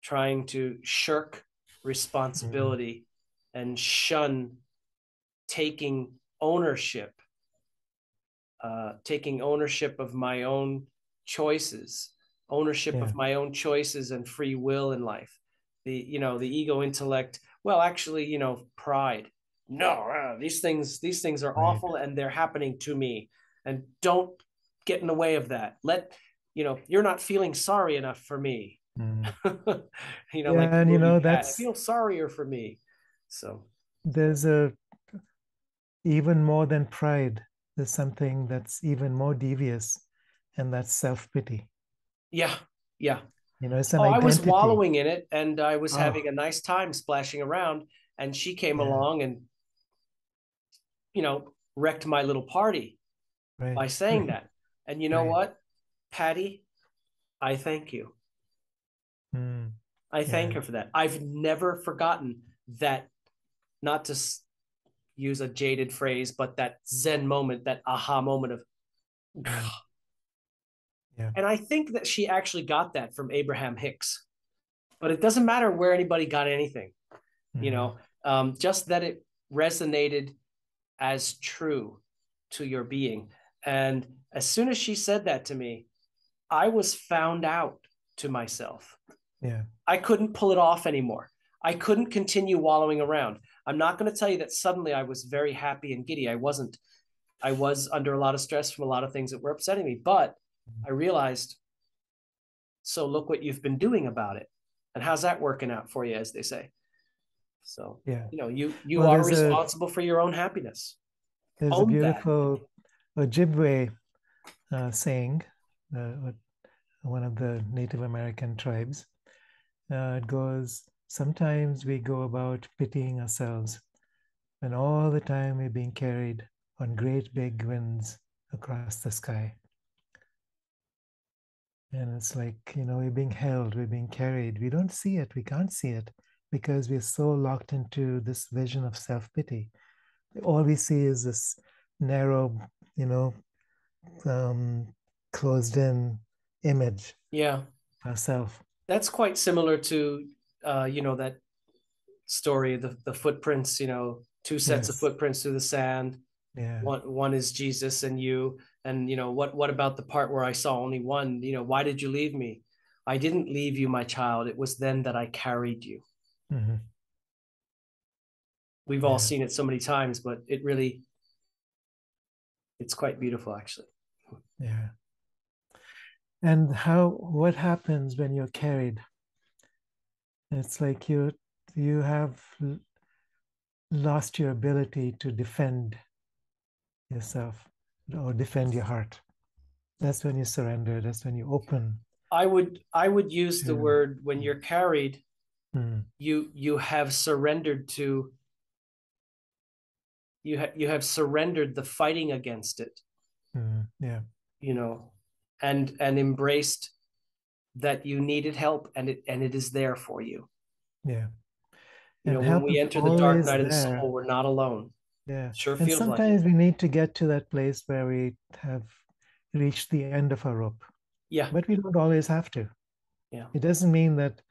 trying to shirk responsibility and shun taking ownership of my own choices, of my own choices and free will in life. The ego intellect, well, actually, pride. No, these things are awful, and they're happening to me, and don't get in the way of that. You're not feeling sorry enough for me. Like the movie Cat, feel sorrier for me. So there's even more than pride. There's something that's even more devious, and that's self-pity. Yeah. It's an I was identity. wallowing in it, and I was having a nice time splashing around, and she came along and wrecked my little party by saying that. And you know what, Patty, I thank you. I thank her for that. I've never forgotten that, not to use a jaded phrase, but that Zen moment, that aha moment of, and I think that she actually got that from Abraham Hicks. But it doesn't matter where anybody got anything, just that it resonated as true to your being. And as soon as she said that to me, I was found out to myself. I couldn't pull it off anymore. I couldn't continue wallowing around. I'm not going to tell you that suddenly I was very happy and giddy. I wasn't. I was under a lot of stress from a lot of things that were upsetting me, but I realized, so look what you've been doing about it. And how's that working out for you, as they say? So, you are responsible for your own happiness. There's a beautiful Ojibwe saying, one of the Native American tribes. It goes, sometimes we go about pitying ourselves when all the time we're being carried on great big winds across the sky. And it's like, we're being held, we're being carried. We don't see it, we can't see it, because we're so locked into this vision of self-pity. All we see is this narrow, closed-in image. Ourselves. That's quite similar to, that story, the footprints, two sets of footprints through the sand. One is Jesus and you. And, what about the part where I saw only one? Why did you leave me? I didn't leave you, my child. It was then that I carried you. We've all seen it so many times, but it's quite beautiful, actually. And what happens when you're carried? It's like you have lost your ability to defend yourself or defend your heart. That's when you surrender. That's when you open. I would use the word, when you're carried, you have surrendered to, you have surrendered the fighting against it. And embraced that you needed help, and it is there for you. When we enter the dark night of the soul, we're not alone. Sure feels like it. And sometimes we need to get to that place where we have reached the end of our rope. But we don't always have to. It doesn't mean that,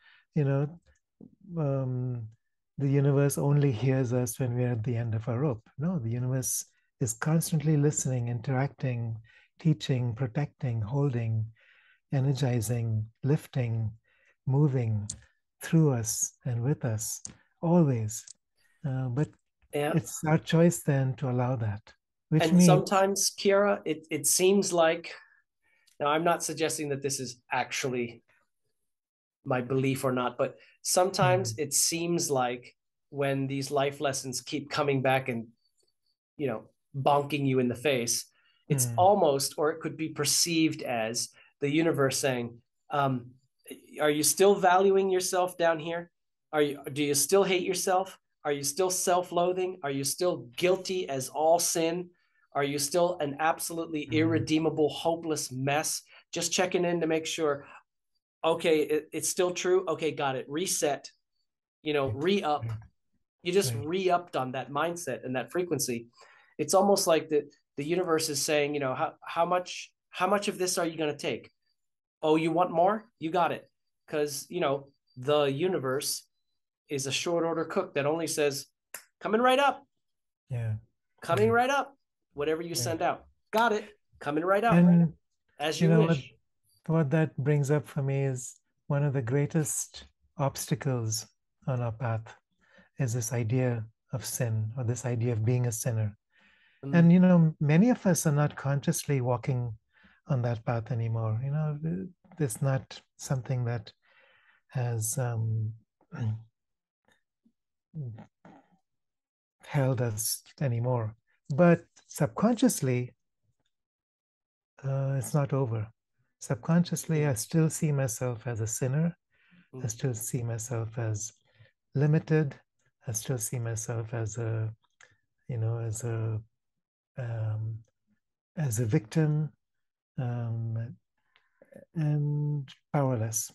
the universe only hears us when we're at the end of our rope. No, the universe is constantly listening, interacting, teaching, protecting, holding, energizing, lifting, moving through us and with us, always. But Yeah. it's our choice then to allow that, which And means, sometimes, Kiara, it seems like, now I'm not suggesting that this is actually my belief or not, but sometimes mm, it seems like when these life lessons keep coming back and, you know, bonking you in the face, it's mm, almost, or it could be perceived as the universe saying, um, are you still valuing yourself down here? Do you still hate yourself? Are you still self-loathing? Are you still guilty as all sin? Are you still an absolutely mm, irredeemable, hopeless mess? Just checking in to make sure, okay, it's still true. Okay, got it. Reset, right, re-up. right, You just right. re-upped on that mindset and that frequency. It's almost like the universe is saying, how much of this are you going to take? Oh, you want more? You got it. Because, the universe is a short order cook that only says, coming right up, Yeah, coming yeah, right up, whatever you right. send out. Got it. Coming right up, And as you you know what, wish. what that brings up for me is one of the greatest obstacles on our path is this idea of sin or this idea of being a sinner. And Mm, many of us are not consciously walking on that path anymore. It's not something that has held us anymore. But subconsciously, it's not over. Subconsciously, I mm, still see myself as a sinner. I mm, still see myself as limited. I still see myself as a, you know, um, as a victim, um, and powerless.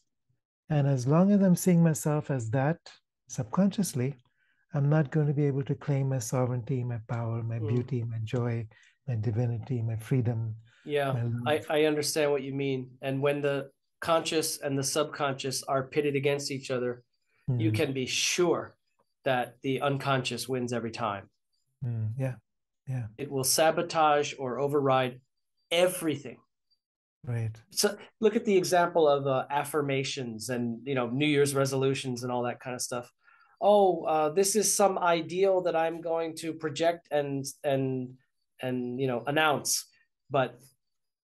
And as long as I'm seeing myself as that subconsciously, I'm not going to be able to claim my sovereignty, my power, my mm. beauty, my joy, my divinity, my freedom, Yeah, my I, love. I understand what you mean. And when the conscious and the subconscious are pitted against each other, you Mm, can be sure that the unconscious wins every time. yeah, yeah, It will sabotage or override everything. right. So look at the example of affirmations and New Year's resolutions and all that kind of stuff. Oh, this is some ideal that I'm going to project and announce. But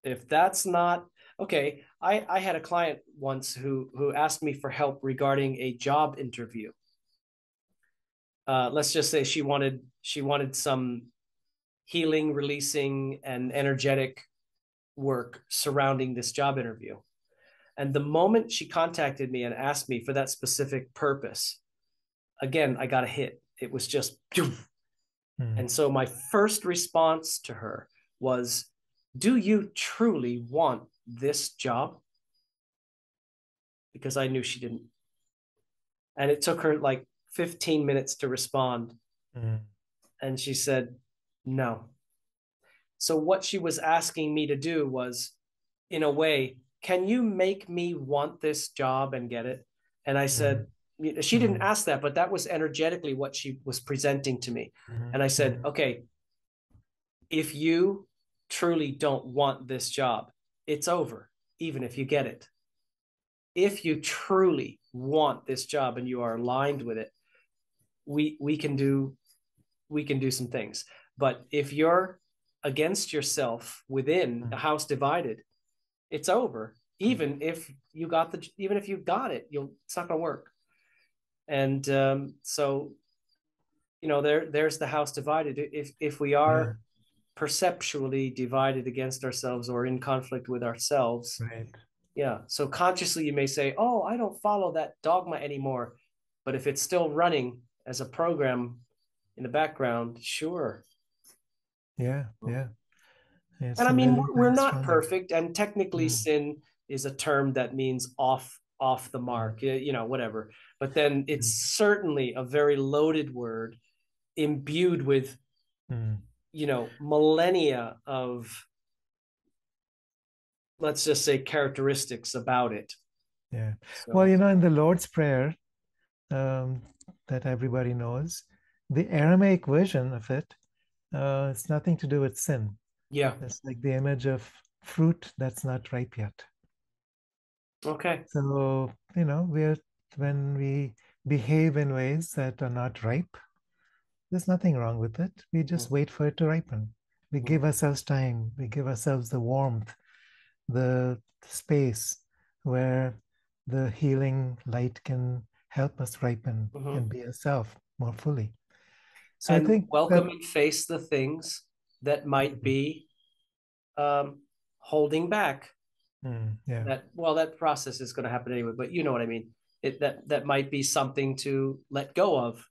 if that's not okay, I had a client once who asked me for help regarding a job interview. Let's just say she wanted some healing, releasing, and energetic work surrounding this job interview. And the moment she contacted me and asked me for that specific purpose, again, I got a hit. It was just, Mm, and so my first response to her was, do you truly want this job? Because I knew she didn't. And it took her like 15 minutes to respond. mm, And she said, no. So what she was asking me to do was, in a way, can you make me want this job and get it? And I mm, said, she didn't mm, ask that, but that was energetically what she was presenting to me. mm, And I said, mm, okay, if you truly don't want this job, it's over, even if you get it. If you truly want this job and you are aligned with it, we can do some things. But if you're against yourself within a mm, house divided, it's over. Even if you got it, it's not going to work. And so there's the house divided. If we yeah, are perceptually divided against ourselves or in conflict with ourselves, right. yeah. So consciously, you may say, "Oh, I don't follow that dogma anymore," but if it's still running as a program in the background, sure. Yeah, yeah. And It's I a mean, million we're times not stronger. perfect, and technically, Mm, sin is a term that means off the mm, mark, whatever. But then it's mm, certainly a very loaded word, imbued with mm, millennia of, let's just say, characteristics about it. yeah. Well, So in the Lord's Prayer, um, that everybody knows, the Aramaic version of it, it's nothing to do with sin. yeah, It's like the image of fruit that's not ripe yet. okay, So, we're when we behave in ways that are not ripe, There's nothing wrong with it. We just wait for it to ripen. We give ourselves time. We give ourselves the warmth, the space where the healing light can help us ripen and be ourselves more fully. So I And think welcome that and face the things that might be holding back. yeah, That process is going to happen anyway, but you know what I mean. That might be something to let go of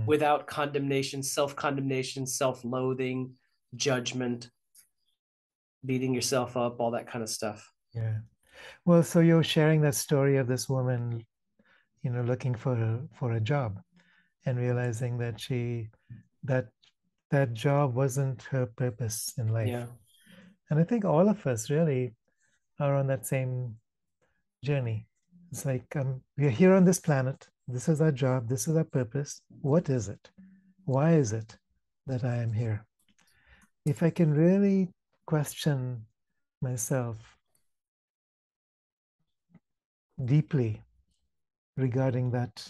without condemnation, self-condemnation, self-loathing, judgment, beating yourself up, all that kind of stuff. yeah. Well, so you're sharing that story of this woman, looking for a job and realizing that that that job wasn't her purpose in life. Yeah. And I think all of us really are on that same journey. It's like we are here on this planet. This is our job. This is our purpose. What is it? Why is it that I am here? If I can really question myself deeply regarding that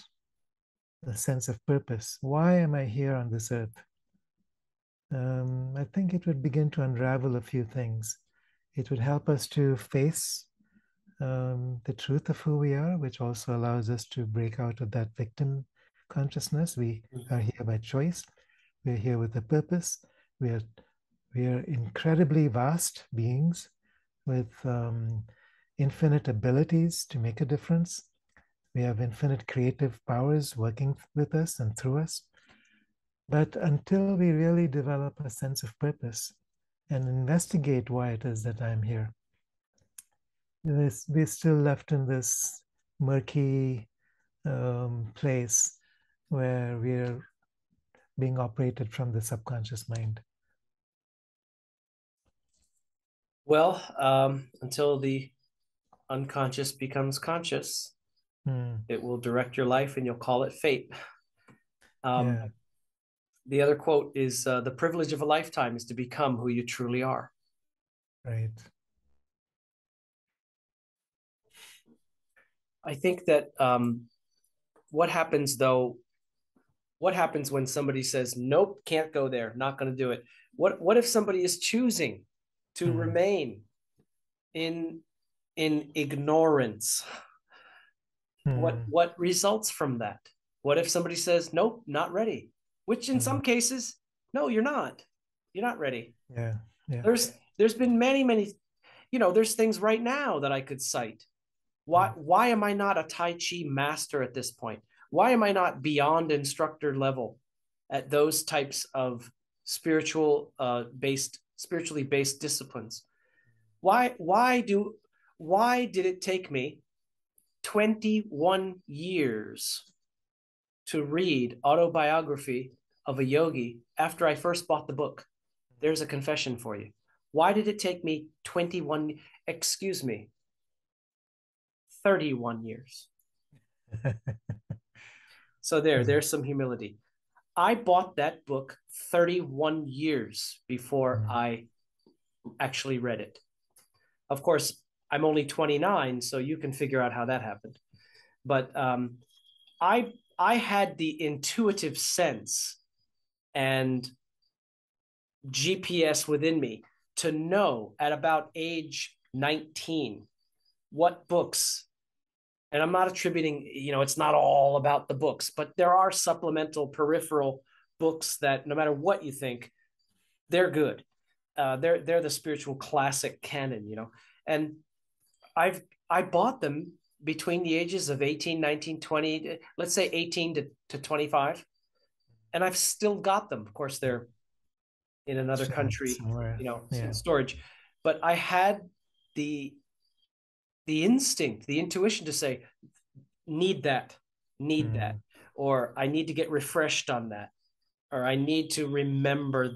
sense of purpose, why am I here on this earth? I think it would begin to unravel a few things. It would help us to face the truth of who we are, which also allows us to break out of that victim consciousness. We are here by choice. We're here with a purpose. We are incredibly vast beings with infinite abilities to make a difference. We have infinite creative powers working with us and through us. But until we really develop a sense of purpose and investigate why it is that I'm here, we're still left in this murky place where we're being operated from the subconscious mind. Well, until the unconscious becomes conscious, it will direct your life and you'll call it fate. Yeah. The other quote is the privilege of a lifetime is to become who you truly are. Right. I think that what happens though, what happens when somebody says, nope, can't go there, not going to do it? What if somebody is choosing to remain in ignorance? What results from that? What if somebody says, nope, not ready? Which in some cases, no, you're not. You're not ready. Yeah. Yeah. There's been many, there's things right now that I could cite. Why am I not a Tai Chi master at this point? Why am I not beyond instructor level at those types of spiritually based disciplines? Why did it take me 21 years to read Autobiography of a Yogi after I first bought the book? There's a confession for you. Why did it take me 31 years? So there's some humility. I bought that book 31 years before I actually read it. Of course, I'm only 29, so you can figure out how that happened. But I had the intuitive sense and GPS within me to know at about age 19 what books, and I'm not attributing, it's not all about the books, but there are supplemental peripheral books that no matter what you think, they're good. They're the spiritual classic canon, and I bought them between the ages of 18, 19, 20, let's say 18 to 25. And I've still got them. Of course, they're in another country, somewhere. In storage. But I had the instinct, the intuition to say, need that, or I need to get refreshed on that, or I need to remember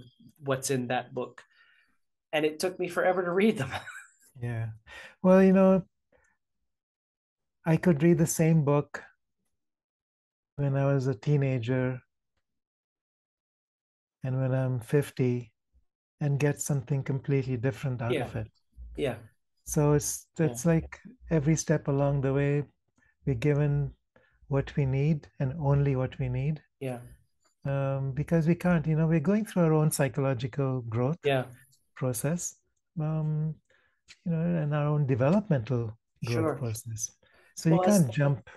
what's in that book. And it took me forever to read them. Yeah. Well, I could read the same book when I was a teenager and when I'm 50 and get something completely different out of it. Yeah. So it's like every step along the way, we're given what we need and only what we need. Yeah. because we can't, we're going through our own psychological growth Yeah, process, um, and our own developmental growth sure. process. So you Well, can't jump.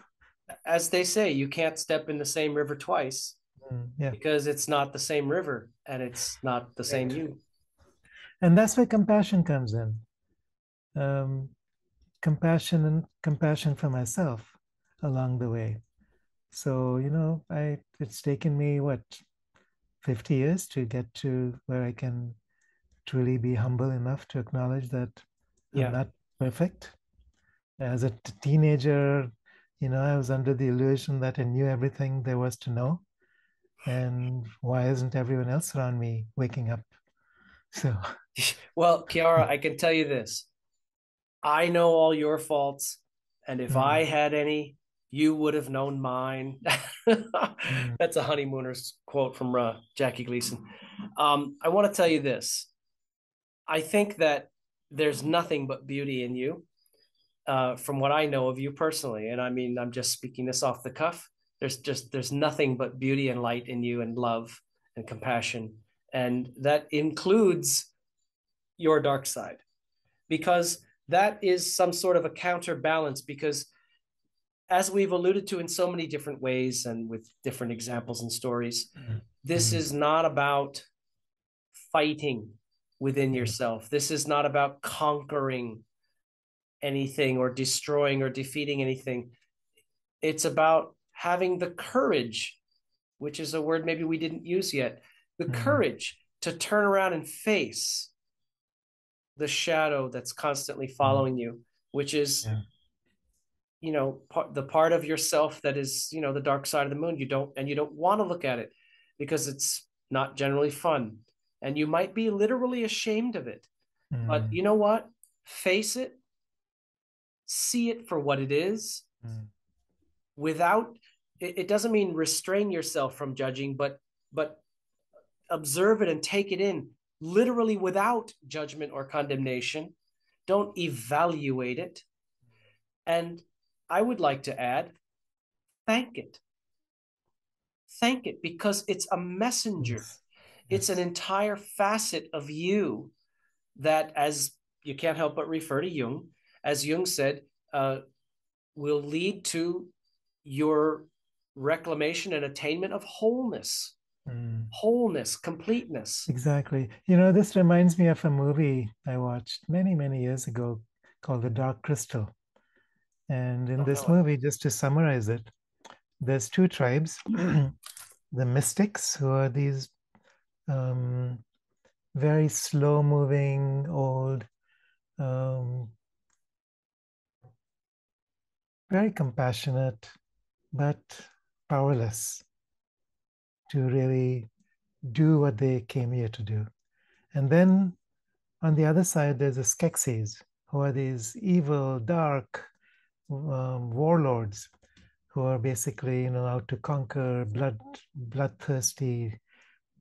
as they say, you can't step in the same river twice Yeah, because it's not the same river and it's not the same right. you. And that's where compassion comes in. Um, Compassion and compassion for myself along the way. So, it's taken me what, 50 years to get to where I can truly be humble enough to acknowledge that I'm Yeah. not perfect. As a teenager, I was under the illusion that I knew everything there was to know. And why isn't everyone else around me waking up? So, Well, Kiara, I can tell you this. I know all your faults, and if I mm, had any, you would have known mine. mm, That's a Honeymooners quote from Jackie Gleason. I want to tell you this. I think that there's nothing but beauty in you, from what I know of you personally. And I mean, I'm just speaking this off the cuff. There's nothing but beauty and light in you, and love and compassion, and that includes your dark side, because that is some sort of a counterbalance. Because as we've alluded to in so many different ways and with different examples and stories, mm, this mm, is not about fighting within yeah, yourself. This is not about conquering anything or destroying or defeating anything. It's about having the courage, which is a word maybe we didn't use yet, the mm, courage to turn around and face the shadow that's constantly mm, following you, which is, yeah, the part of yourself that is, the dark side of the moon. You don't want to look at it because it's not generally fun, and you might be literally ashamed of it. But mm, you know what? Face it, see it for what it is, mm, without it doesn't mean restrain yourself from judging, but observe it and take it in, literally without judgment or condemnation. Don't evaluate it. And I would like to add, thank it. Thank it, because it's a messenger. yes, It's an yes, entire facet of you that, as you can't help but refer to Jung, as Jung said, uh, will lead to your reclamation and attainment of wholeness, mm, completeness. exactly. This reminds me of a movie I watched many, many years ago called The Dark Crystal. And I in don't this know it. movie, just to summarize it, there's two tribes, the mystics, who are these um, very slow moving, old, um, very compassionate, but powerless to really do what they came here to do. And then on the other side, there's the Skeksis, who are these evil, dark warlords who are basically, out to conquer, bloodthirsty,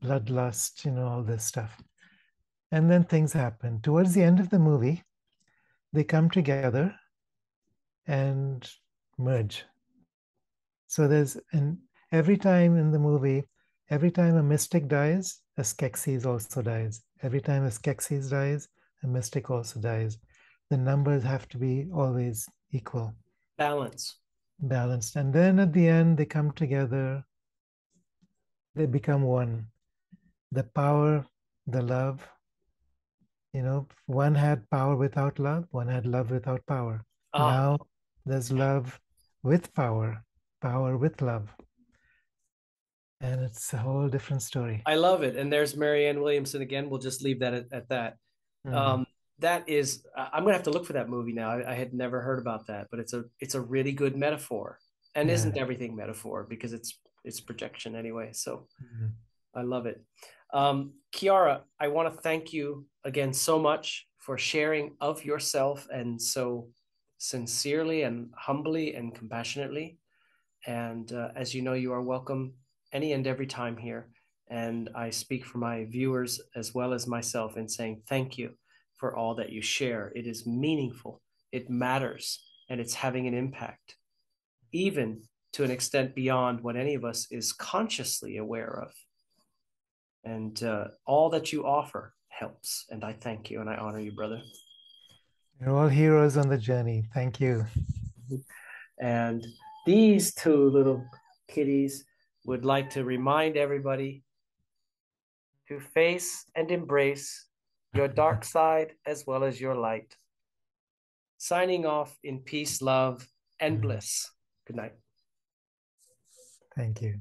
bloodlust, all this stuff. And then things happen. Towards the end of the movie, they come together and merge. So every time in the movie, every time a mystic dies, a Skeksis also dies. Every time a Skeksis dies, a mystic also dies. The numbers have to be always equal, Balance. balanced. And then at the end, they come together, they become one. The power, the love, one had power without love, one had love without power. Ah, Now there's love with power, power with love. And it's a whole different story. I love it. And there's Marianne Williamson again. We'll just leave that at that. Mm, Um, that is, I'm gonna have to look for that movie now. I had never heard about that, but it's a really good metaphor. And yeah. isn't everything metaphor, because it's projection anyway. So Mm, I love it. Kiara, I want to thank you again so much for sharing of yourself, and so sincerely and humbly and compassionately. And as you know, you are welcome any and every time here. And I speak for my viewers as well as myself in saying thank you for all that you share. It is meaningful, it matters, and it's having an impact, even to an extent beyond what any of us is consciously aware of. And all that you offer helps. And I thank you and I honor you, brother. You're all heroes on the journey. Thank you. And these two little kitties would like to remind everybody to face and embrace your dark side as well as your light. Signing off in peace, love, and bliss. Good night. Thank you.